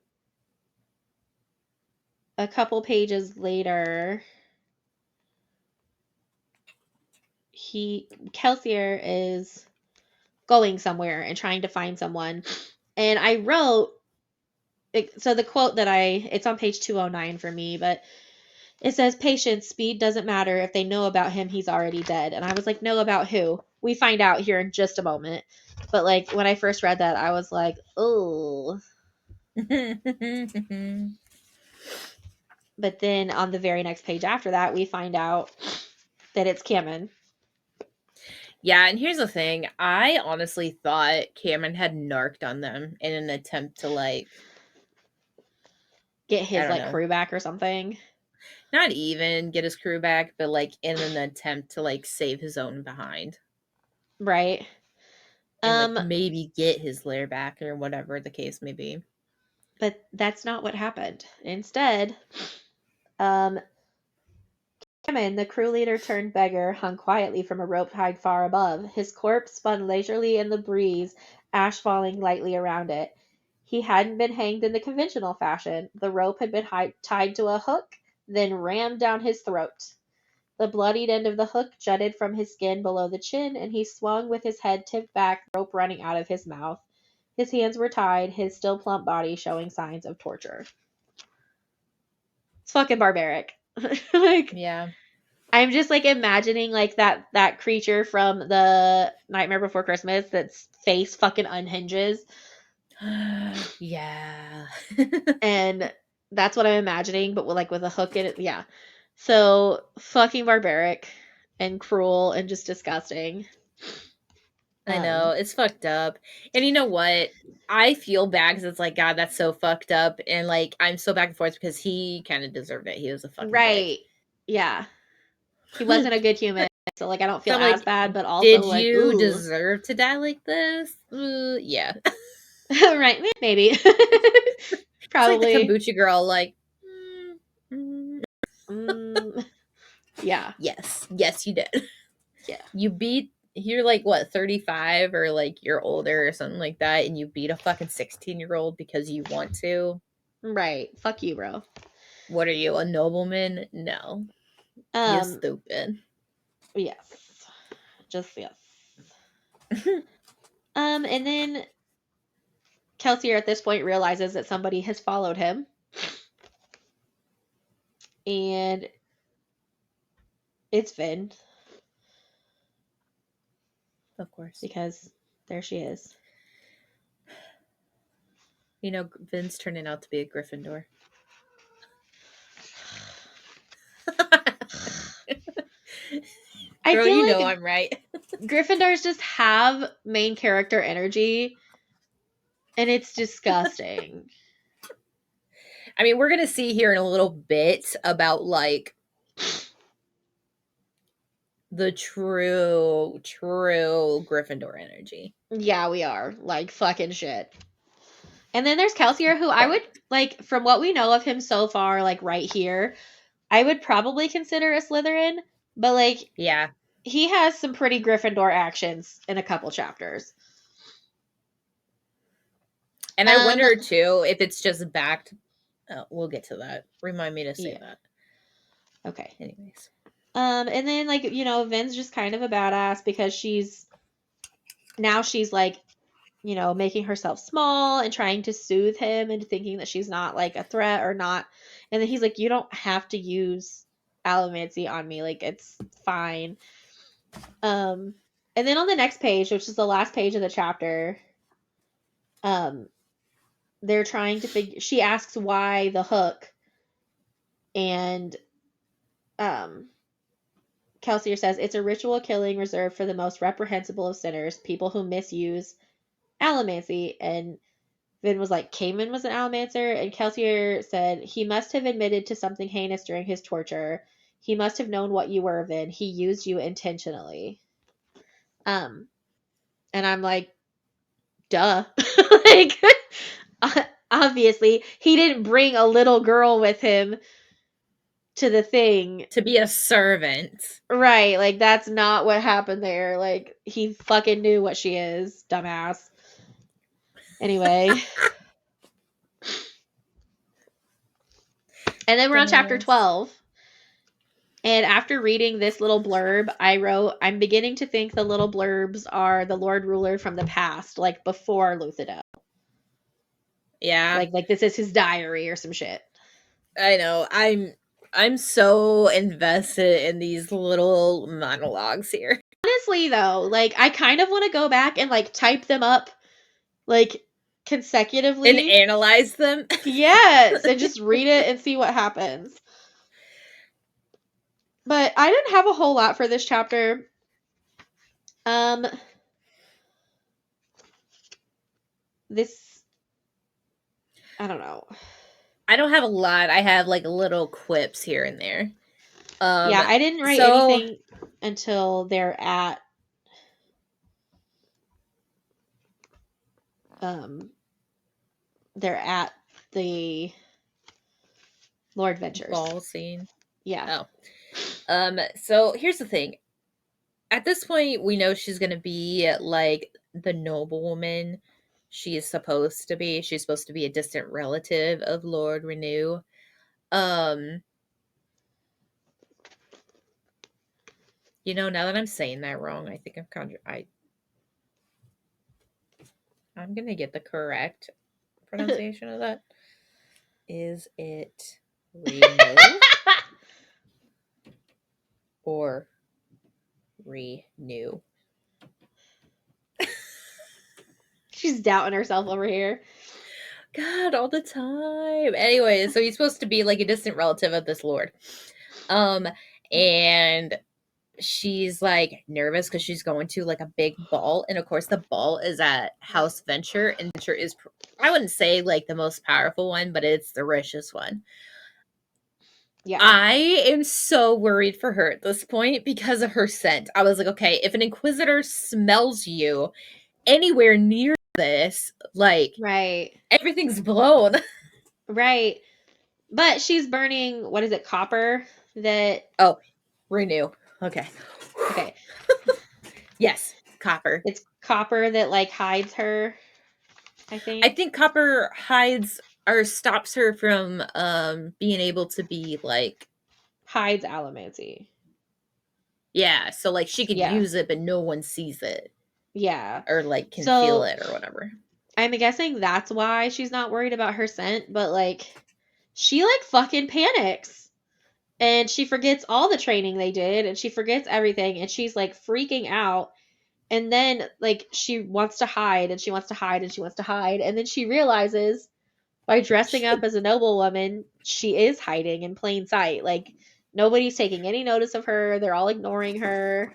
a couple pages later, Kelsier is going somewhere and trying to find someone. And I wrote, so the quote that it's on page 209 for me, but it says, "Patience, speed doesn't matter. If they know about him, he's already dead." And I was like, know about who? We find out here in just a moment. But like when I first read that, I was like, oh. But then on the very next page after that, we find out that it's Cameron. Yeah, and here's the thing. I honestly thought Cameron had narked on them in an attempt to, like, Get I his don't like know, crew back or something. not even get his crew back, but like in an attempt to like save his own behind Right. and like maybe get his lair back or whatever the case may be. But that's not what happened. Instead, Hammond, the crew leader turned beggar, hung quietly from a rope tied far above. His corpse spun leisurely in the breeze, ash falling lightly around it. He hadn't been hanged in the conventional fashion. The rope had been tied to a hook, then rammed down his throat. The bloodied end of the hook jutted from his skin below the chin, and he swung with his head tipped back, rope running out of his mouth. His hands were tied, his still plump body showing signs of torture. It's fucking barbaric. Like, Yeah. I'm just like imagining like that creature from the Nightmare Before Christmas that's face fucking unhinges, Yeah. and that's what I'm imagining, but with a hook in it. Yeah, so fucking barbaric and cruel and just disgusting. I know, it's fucked up. And you know what? I feel bad because it's like, God, that's so fucked up. And like, I'm so back and forth because he kind of deserved it. He was a fucking dick. Right. Yeah, he wasn't a good human, so like I don't So feel I'm as like, bad, but also did like you ooh. deserve to die like this? Yeah. Right, maybe. It's like the Probably. kombucha girl, like, mm, mm. Mm, yeah. Yes, yes, you did. Yeah. You beat, you're like, what, 35 or like you're older or something like that, and you beat a fucking 16-year-old because you want to. Right. Fuck you, bro. What are you, a nobleman? No. You're Um, stupid. yes. Just yes. And then Kelsier at this point realizes that somebody has followed him. And it's Vin. Of course. Because there she is. You know, Vin's turning out to be a Gryffindor. I Girl, feel you know like I'm right. Gryffindors just have main character energy. And it's disgusting. I mean, we're going to see here in a little bit about like the true Gryffindor energy. Yeah, we are. Like fucking shit. And then there's Kelsier, who I would like, from what we know of him so far, like right here, I would probably consider a Slytherin, but like Yeah. he has some pretty Gryffindor actions in a couple chapters. And I wonder too if it's just backed. We'll get to that. Remind me to say that. Okay. Anyways. And then like, Vin's just kind of a badass because she's like, making herself small and trying to soothe him and thinking that she's not like a threat or not. And then he's like, you don't have to use allomancy on me. Like it's fine. And then on the next page, which is the last page of the chapter, they're trying to figure, she asks why the hook, and Kelsier says it's a ritual killing reserved for the most reprehensible of sinners, people who misuse allomancy. And Vin was like, Cayman was an allomancer, and Kelsier said he must have admitted to something heinous during his torture. He must have known what you were, Vin. He used you intentionally. And I'm like, duh. Like, obviously, he didn't bring a little girl with him to the thing. To be a servant. Right. Like, that's not what happened there. Like, he fucking knew what she is, dumbass. Anyway. And then we're on chapter Dumbass. 12. And after reading this little blurb, I wrote, I'm beginning to think the little blurbs are the Lord Ruler from the past, like before Luthadel. Yeah. Like this is his diary or some shit. I know. I'm so invested in these little monologues here. Honestly, though, like I kind of want to go back and like type them up like And consecutively. analyze them. Yes, and just read it and see what happens. But I didn't have a whole lot for this chapter. This I don't know. I don't have a lot. I have like little quips here and there. Yeah, I didn't write So anything until um they're at the Lord Ventures. ball scene. Yeah. So here's the thing. At this point, we know she's gonna be like the noblewoman she is supposed to be. She's supposed to be a distant relative of Lord Renew. Um, now that I'm saying that wrong, I think I'm gonna get the correct pronunciation of that. Is it Renew or Renew? She's doubting herself over here. God, all the time. Anyway, so he's supposed to be like a distant relative of this lord. And she's like nervous because she's going to like a big ball, and of course the ball is at House Venture, and Venture is, I wouldn't say like the most powerful one, but it's the richest one. Yeah. I am so worried for her at this point because of her scent. I was like, okay, if an inquisitor smells you anywhere near this, like Right. everything's blown. Right. But she's burning, what is it, copper that Oh, Renew. Okay. okay. Yes, copper. It's copper that like hides her, I think. I think copper hides or stops her from being able to be like, Hides allomancy. yeah, so like she could Yeah. use it but no one sees it Yeah. or like can feel So it or whatever. I'm guessing that's why she's not worried about her scent, but like she like fucking panics. And she forgets all the training they did and she forgets everything and she's like freaking out. And then like she wants to hide and she wants to hide and she wants to hide. And then she realizes by dressing up as a noblewoman, she is hiding in plain sight. Like nobody's taking any notice of her. They're all ignoring her.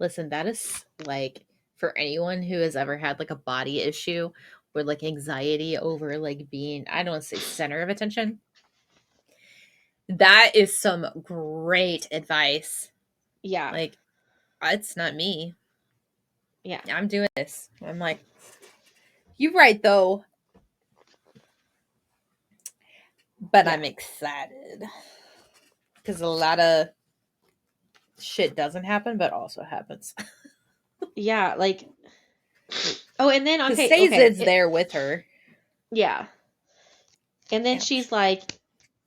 Listen, that is like for anyone who has ever had like a body issue or like anxiety over like being, I don't want to say center of attention. That is some great advice. Yeah. Like, it's not me. Yeah. I'm doing this. I'm like, you're right though. But Yeah. I'm excited. Because a lot of shit doesn't happen, but also happens. Yeah. Like, oh, and then, Because okay. Sazed's there with her. Yeah. And then Ouch. she's like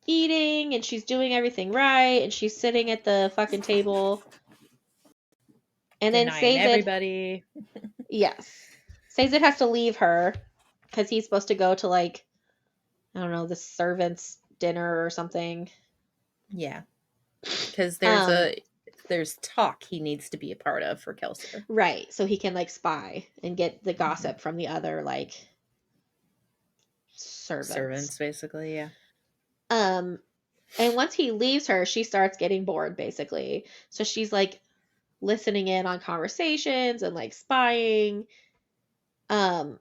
eating and she's doing everything right and she's sitting at the fucking table. And then Denying Sazed, everybody. yes. Sazed has to leave her because he's supposed to go to like, I don't know, the servants' dinner or something. Yeah. Because Um, there's talk he needs to be a part of for Kelsier. right. So he can like spy and get the gossip from the other like servants. Basically, yeah. Um, and once he leaves her, she starts getting bored basically. So she's like listening in on conversations and like spying. Um,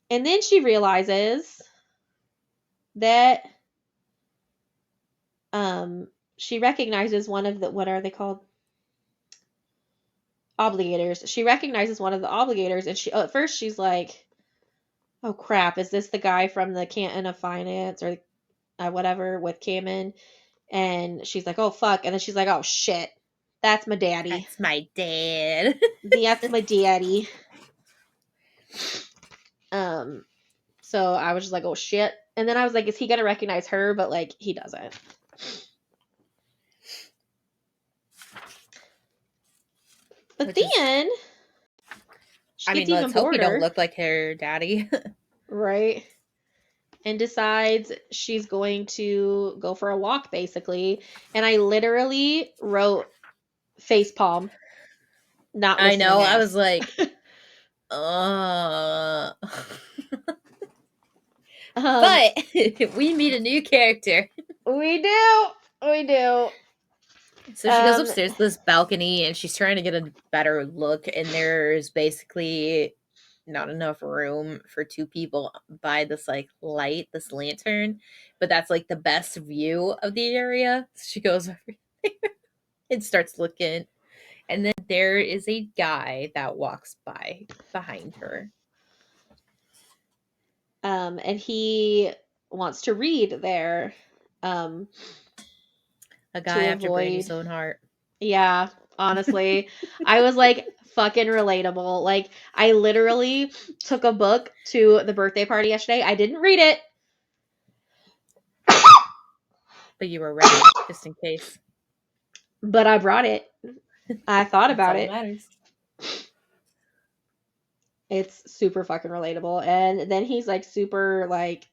and then she realizes that she recognizes one of the, what are they called? Obligators. She recognizes one of the obligators and she, at first she's like, oh crap, is this the guy from the Canton of Finance or whatever with Kamen? And she's like, oh fuck. And then she's like, oh shit, that's my daddy. That's my dad. That's my daddy. So I was just like, oh shit. And then I was like, is he gonna recognize her? But like he doesn't. But Which is, then she I gets mean, even let's hope you don't bolder, look like her daddy. right? And decides she's going to go for a walk, basically. And I literally wrote facepalm, not I know. listening I ass. was like, uh. um, But we meet a new character. we do. We do. So she goes Um, upstairs to this balcony and she's trying to get a better look, and there's basically not enough room for two people by this like light, this lantern, but that's like the best view of the area. So she goes over there and starts looking, and then there is a guy that walks by behind her. and he wants to read there, um, A to guy after Brandy's avoid. own heart. Yeah, honestly, I was like fucking relatable. Like, I literally took a book to the birthday party yesterday. I didn't read it, But you were ready just in case. but I brought it. I thought That's about all that it. matters. It's super fucking relatable. And then he's like super like,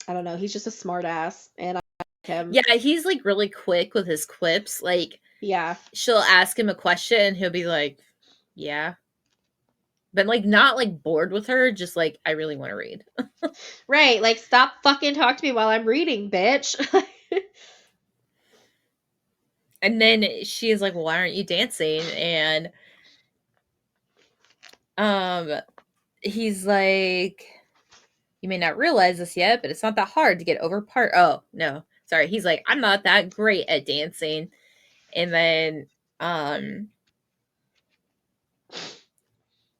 I don't know, he's just a smart ass and I like him. Yeah, he's like really quick with his quips. Like, Yeah. she'll ask him a question and he'll be like, yeah. But like not like bored with her, just like I really want to read. Right, like stop fucking talk to me while I'm reading, bitch. And then she is like, well, why aren't you dancing? And um he's like, you may not realize this yet, but it's not that hard to get over part. Oh, no. Sorry. He's like, I'm not that great at dancing. And then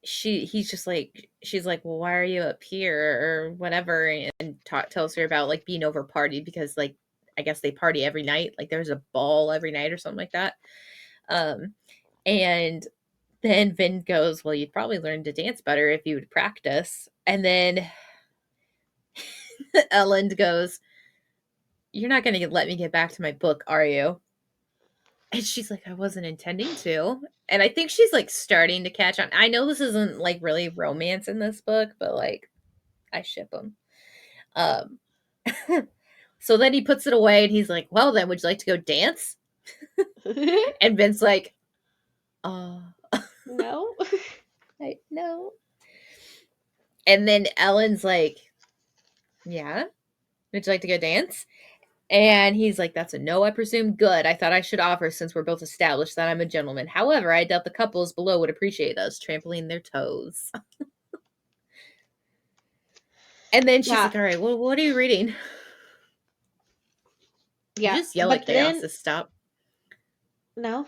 he's just like, she's like, well, why are you up here or whatever, and tells her about like being over party because like I guess they party every night, like there's a ball every night or something like that. And then Vin goes, well, you'd probably learn to dance better if you would practice. And then Ellen goes, you're not going to let me get back to my book, are you? And she's like, I wasn't intending to. And I think she's like starting to catch on. I know this isn't like really romance in this book, but like I ship them. Um, so then he puts it away and he's like, well, then would you like to go dance? And Vin's like, uh, No. no. And then Ellen's like, yeah, would you like to go dance? And he's like, that's a no, I presume. Good. I thought I should offer since we're both established that I'm a gentleman. However, I doubt the couples below would appreciate us trampling their toes. And then she's Yeah. like, all right, well, what are you reading? You Yeah. just yell at But chaos then to stop. no.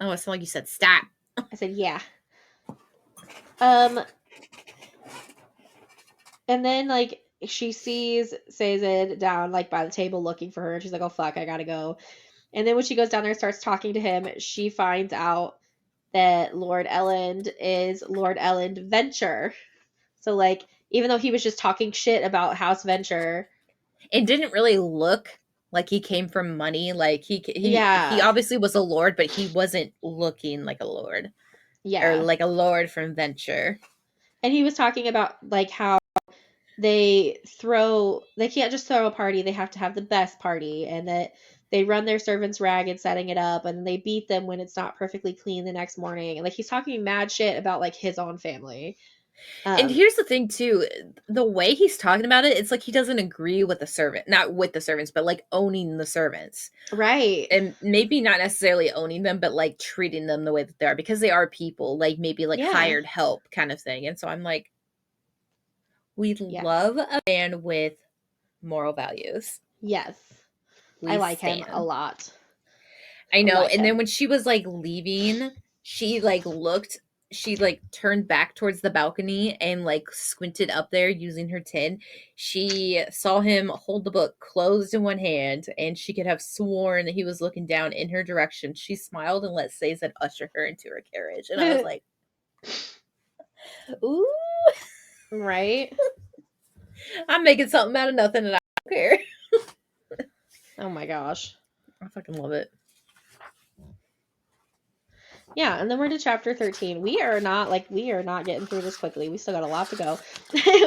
Oh, it sounded like you said stop. I said yeah. Um and then like she sees Sazed down like by the table looking for her and she's like, oh fuck, I gotta go. And then when she goes down there and starts talking to him, she finds out that Lord Elland is Lord Elland Venture. So like even though he was just talking shit about House Venture, It didn't really look like he came from money. Like he yeah. obviously was a lord, but he wasn't looking like a lord or Yeah. like a lord from Venture. And he was talking about like how they can't just throw a party, they have to have the best party, and that they run their servants ragged setting it up and they beat them when it's not perfectly clean the next morning, and like he's talking mad shit about like his own family. And here's the thing too, the way he's talking about it, it's like he doesn't agree with the servant, not with the servants, but like owning the servants. Right. And maybe not necessarily owning them, but like treating them the way that they are because they are people, like maybe like Yeah. hired help kind of thing. And so I'm like, we Yeah. love a man with moral values. Yes. I We like him a stand. lot. I I know. like And then him. when she was like leaving, she like looked, she like turned back towards the balcony and like squinted up there using her tin. She saw him hold the book closed in one hand, and she could have sworn that he was looking down in her direction. She smiled and let Sazed usher her into her carriage. And I was like, ooh, Right. I'm making something out of nothing and I don't care. Oh my gosh. I fucking love it. Yeah, and then we're to chapter 13. We are not getting through this quickly. We still got a lot to go.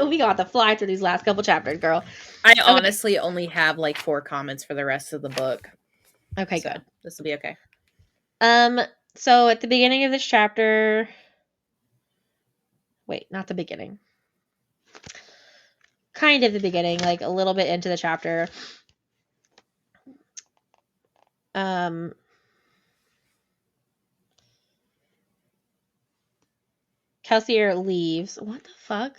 We got to fly through these last couple chapters, girl. I Okay. honestly only have like 4 comments for the rest of the book. Okay, So good. this will be okay. So at the beginning of this chapter, wait, not the beginning. Kind of the beginning, like a little bit into the chapter. Kelsier leaves. What the fuck?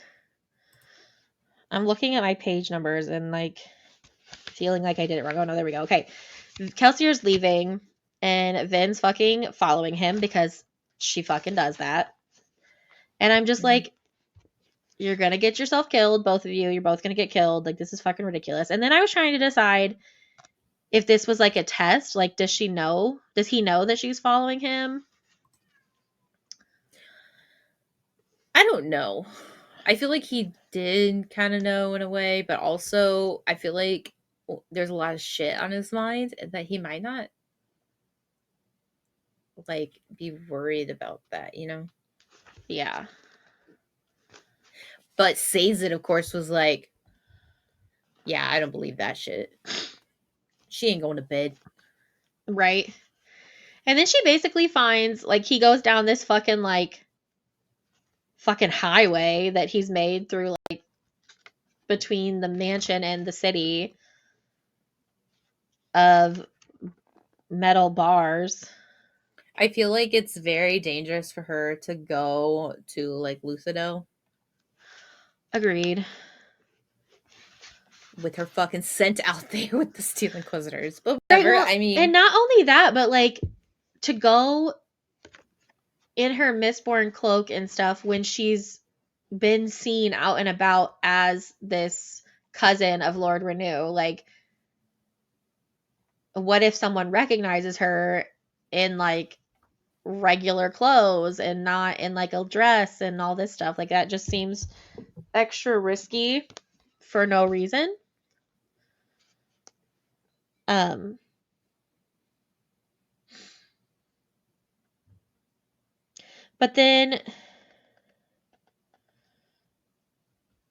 I'm looking at my page numbers and like feeling like I did it wrong. Oh no, there we go. Okay. Kelsier's leaving and Vin's fucking following him because she fucking does that. And I'm just like, you're gonna get yourself killed, both of you. You're both gonna get killed. Like, this is fucking ridiculous. And then I was trying to decide if this was like a test. Like, does she know? Does he know that she's following him? I don't know. I feel like he did kind of know in a way, but also I feel like there's a lot of shit on his mind that he might not like be worried about that, you know? Yeah. But Sazed, of course, was like, yeah, I don't believe that shit. She ain't going to bed. Right. And then she basically finds, like, he goes down this fucking highway that he's made through, like, between the mansion and the city of metal bars. I feel like it's very dangerous for her to go to like Lucido Agreed. with her fucking scent out there with the Steel Inquisitors. But Right, whatever. well, I and mean, not only that, but like to go in her Mistborn cloak and stuff when she's been seen out and about as this cousin of Lord Renew. Like, what if someone recognizes her in like regular clothes and not in like a dress and all this stuff? Like, that just seems extra risky for no reason. Um, but then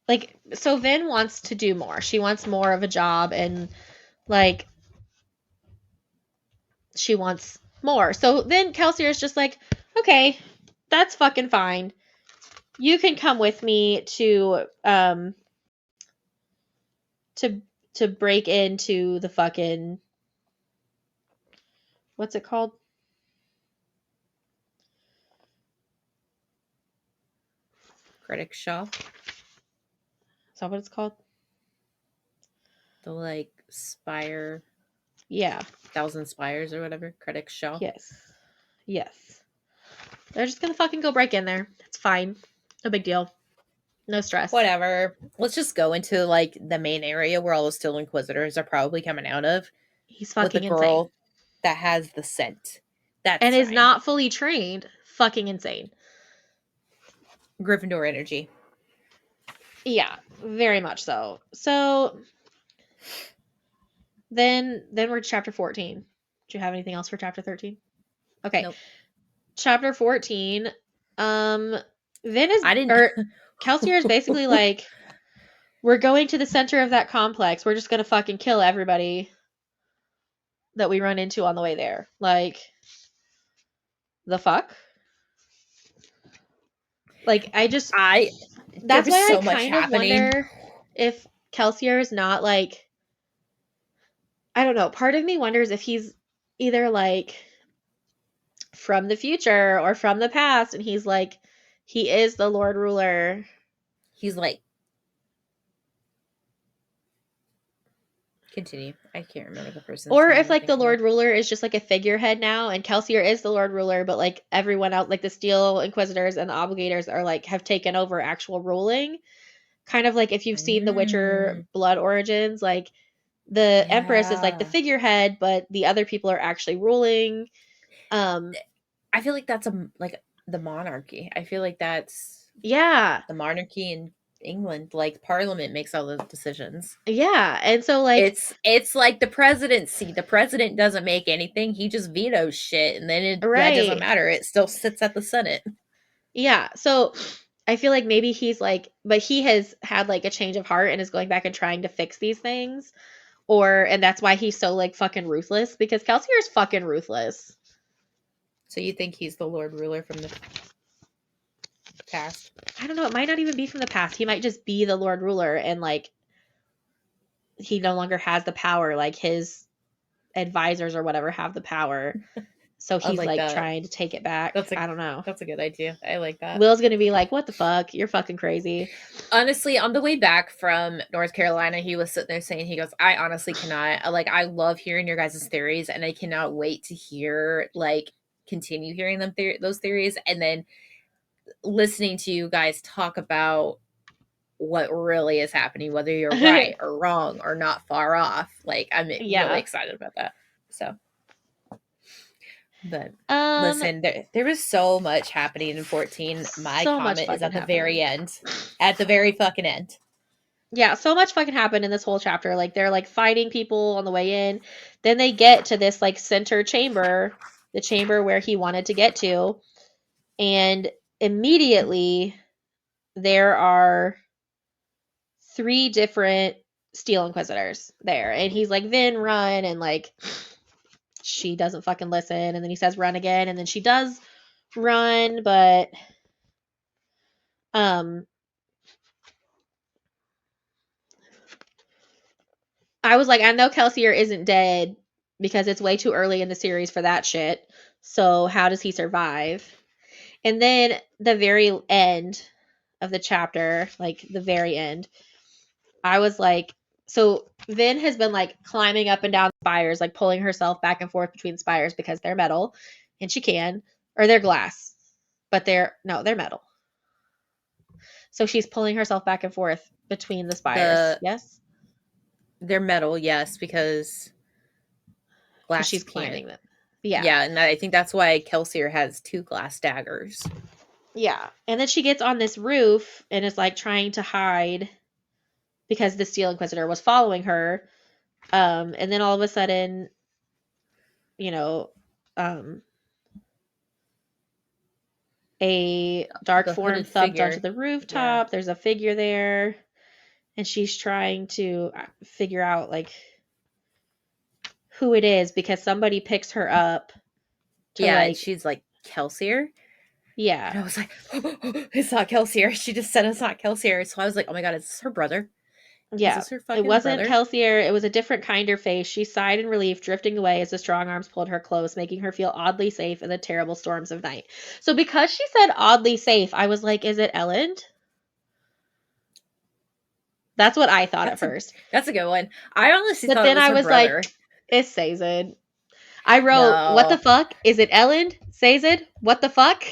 like, so Vin wants to do more. She wants more of a job and like she wants more. So then Kelsier is just like, okay, that's fucking fine. You can come with me to to break into the fucking, what's it called? Critic Shaw, Is that what it's called? the like spire, Yeah. 1,000 spires or whatever. Critic Shaw. Yes. Yes. They're just gonna fucking go break in there. It's fine. No big deal. No stress. Whatever. Let's just go into like the main area where all the Steel Inquisitors are probably coming out of He's with the fucking insane. girl that has the scent. And That's is fine. not fully trained. Fucking insane. Gryffindor energy. Yeah, very much so. So then we're to chapter 14. Do you have anything else for chapter 13? Okay. Nope. Chapter 14. Vin is I didn't. or Kelsier is basically like, we're going to the center of that complex. We're just gonna fucking kill everybody that we run into on the way there. Like, the fuck? Like, that's There was why I so much kind of happening. wonder if Kelsier is not like, I don't know. Part of me wonders if he's either like from the future or from the past, and he's like, he is the Lord Ruler. He's like, continue. I can't remember the person's Or name if I'm like the thinking Lord of. Ruler is just like a figurehead now, and Kelsier is the Lord Ruler, but like everyone else, like the Steel Inquisitors and the Obligators, are like have taken over actual ruling. Kind of like if you've seen The Witcher Mm, Blood Origins, like the Empress is like the yeah. figurehead, but the other people are actually ruling. I feel like that's like the monarchy. I feel like that's Yeah. the monarchy England. Like Parliament makes all the decisions. Yeah. And so like It's like the presidency. The president doesn't make anything. He just vetoes shit, and then that doesn't right. matter. It still sits at the Senate. Yeah. So I feel like maybe he's like, but he has had like a change of heart and is going back and trying to fix these things. And that's why he's so like fucking ruthless, because Kelsier is fucking ruthless. So you think he's the Lord Ruler from the past? I don't know. It might not even be from the past. He might just be the Lord Ruler, and like he no longer has the power. Like his advisors or whatever have the power. So I he's like like that. trying to take it back. I don't know. That's a good idea. I like that. Will's gonna be like, "What the fuck? You're fucking crazy." Honestly, on the way back from North Carolina, he was sitting there saying, he goes, I honestly cannot, like, I love hearing your guys' theories, and I cannot wait to hear, like, continue hearing those theories, and then listening to you guys talk about what really is happening, whether you're right or wrong or not far off. Like, I'm really Yeah. excited about that. So, but Um, listen, there was so much happening in 14. My so much comment is fucking at the very happened. end. At the very fucking end. Yeah, so much fucking happened in this whole chapter. Like they're like fighting people on the way in. Then they get to this like center chamber, the chamber where he wanted to get to, and immediately there are three different Steel Inquisitors there. And he's like, Vin, run, and like she doesn't fucking listen, and then he says run again, and then she does run, but um I was like, I know Kelsier isn't dead because it's way too early in the series for that shit. So how does he survive? And then the very end of the chapter, like the very end, I was like, so Vin has been like climbing up and down spires, like pulling herself back and forth between spires because they're metal, and she can, or they're glass, but they're metal. So she's pulling herself back and forth between the spires. The Yes, They're metal, yes, because because glass she's can't. climbing them. Yeah. Yeah, and I think that's why Kelsier has two glass daggers. Yeah. And then she gets on this roof and is like trying to hide because the Steel Inquisitor was following her. And then all of a sudden, you know, um, a dark The form hooded thumps onto figure. the Yeah. rooftop. There's a figure there, and she's trying to figure out like who it is because somebody picks her up to Yeah, and like, she's like, Kelsier? yeah. And I was like, it's not Kelsier. She just said it's not Kelsier. So I was like, oh my god, is this her brother? Is Yeah, this her it fucking wasn't brother? Kelsier. It was a different kinder face. She sighed in relief, drifting away as the strong arms pulled her close, making her feel oddly safe in the terrible storms of night. So because she said oddly safe, I was like, is it Ellen? That's what I thought at first. That's a good one. I honestly But thought it then was I her was like, brother. it's Sazed. I wrote, what the No. fuck? Is it Ellen? Sazed? What the fuck?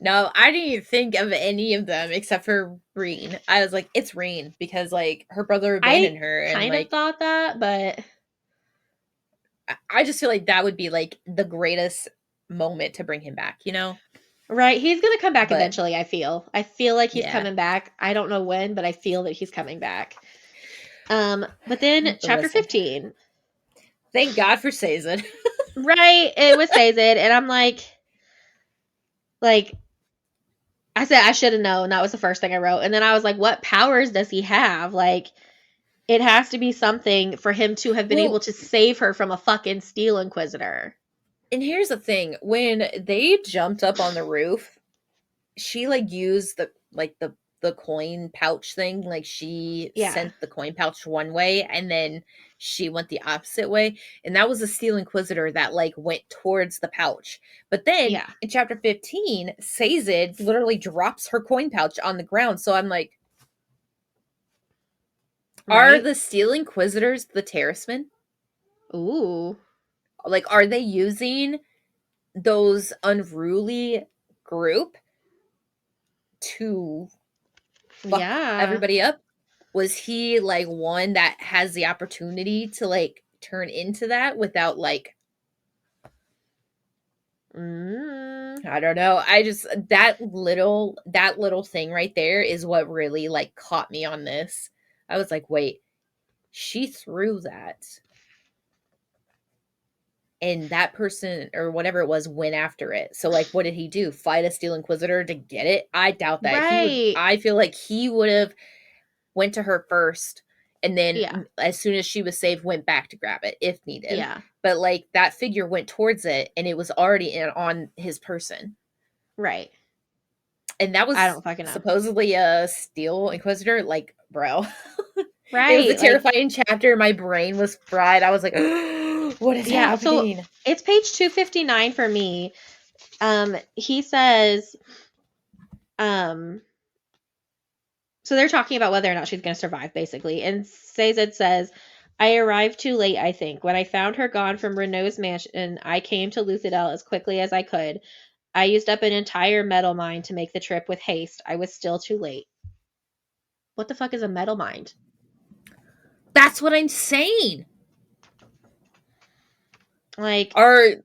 No, I didn't even think of any of them except for Reen. I was like, it's Reen because like her brother I abandoned her, and kind of like thought that, but I just feel like that would be like the greatest moment to bring him back, you know? right, he's gonna come back But eventually, I feel. I feel like he's yeah. coming back. I don't know when, but I feel that he's coming back. But then But chapter listen, 15, thank God for Sazed. right? It was Sazed, and I'm like I said, I should have known. That was the first thing I wrote, and then I was like, what powers does he have? Like, it has to be something for him to have been able Well, to save her from a fucking Steel Inquisitor. and here's the thing: when they jumped up on the roof, she like used the coin pouch thing. Like she Yeah, sent the coin pouch one way, and then she went the opposite way, and that was the Steel Inquisitor that like went towards the pouch. But then yeah, in chapter 15, Sazed literally drops her coin pouch on the ground. So I'm like, are right. the Steel Inquisitors the Terracemen? Ooh, Like, are they using those unruly group to fuck yeah. everybody up? Was he like one that has the opportunity to like turn into that without like I don't know. I just that little thing right there is what really like caught me on this. I was like, wait, she threw that. And that person or whatever it was went after it. So like what did he do? Fight a Steel Inquisitor to get it? I doubt that. Right. I feel like he would have went to her first and then Yeah. as soon as she was safe went back to grab it if needed. Yeah. But like that figure went towards it and it was already on his person. Right. And that I was don't fucking know. supposedly a Steel Inquisitor. Like, bro. It was a Right. terrifying chapter. My brain was fried. I was like, what is Yeah. So happening? it's page 259 for me. He says, so they're talking about whether or not she's going to survive, basically. And Sazed says, I arrived too late, I think. When I found her gone from Renault's mansion, I came to Luthadel as quickly as I could. I used up an entire metal mine to make the trip with haste. I was still too late. What the fuck is a metal mine? That's what I'm saying. Like, are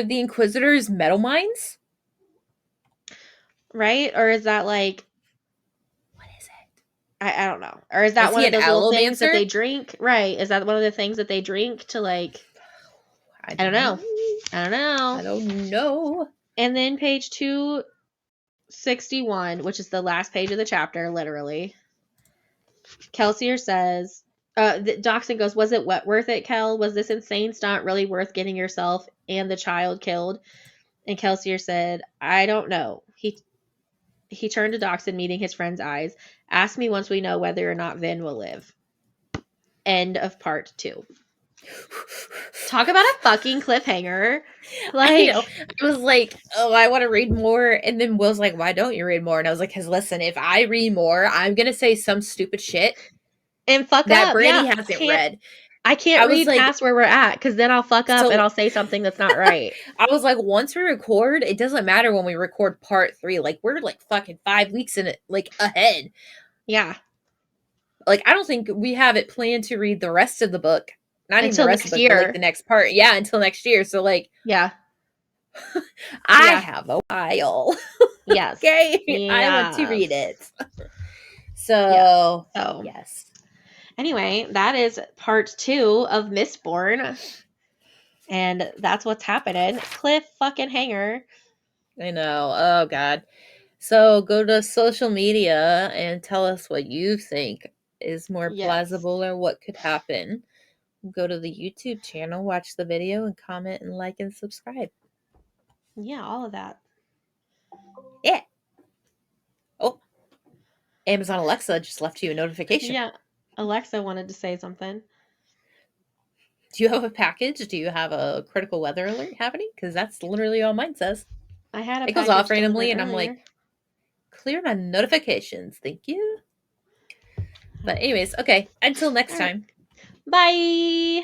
the Inquisitors metal mines? right? Or is that like, What is it? I don't know. Or is that Is one he of an those little things that allomancer? they drink? Right. Is that one of the things that they drink to like, I don't know. I don't know. I don't know. And then page 261, which is the last page of the chapter, literally. Kelsier says, Doxson goes, was it worth it, Kel? Was this insane stunt really worth getting yourself and the child killed? And Kelsier said, I don't know. He turned to Doxson, meeting his friend's eyes. Ask me once we know whether or not Vin will live. End of part 2. Talk about a fucking cliffhanger. Like, I know. I was like, oh, I want to read more. And then Will's like, why don't you read more? And I was like, because listen, if I read more, I'm going to say some stupid shit and fuck that up. Brandy Yeah. hasn't read. I can't I was read like, past where we're at because then I'll fuck up and I'll say something that's not right. I was like, once we record, it doesn't matter when we record part 3. Like, we're like fucking 5 weeks in it, like ahead. Yeah. Like, I don't think we have it planned to read the rest of the book. Not even Until the rest of next the book, but like year. the next part. Yeah, until next year. So, like, Yeah. I Yeah. have a while. Yes. Okay. I want to read it. So, yes. Anyway, that is part 2 of Mistborn. And that's what's happening. Cliff fucking hanger. I know. Oh, God. So, go to social media and tell us what you think is more plausible or what could happen. Go to the YouTube channel, watch the video, and comment and like and subscribe. Yeah, all of that. Yeah. Oh, Amazon Alexa just left you a notification. Yeah. Alexa wanted to say something. Do you have a package? Do you have a critical weather alert happening? Because that's literally all mine says. I had a It goes off package randomly, and delivered I'm earlier. like, clear my notifications. Thank you. But anyways, okay. Until next time. Bye.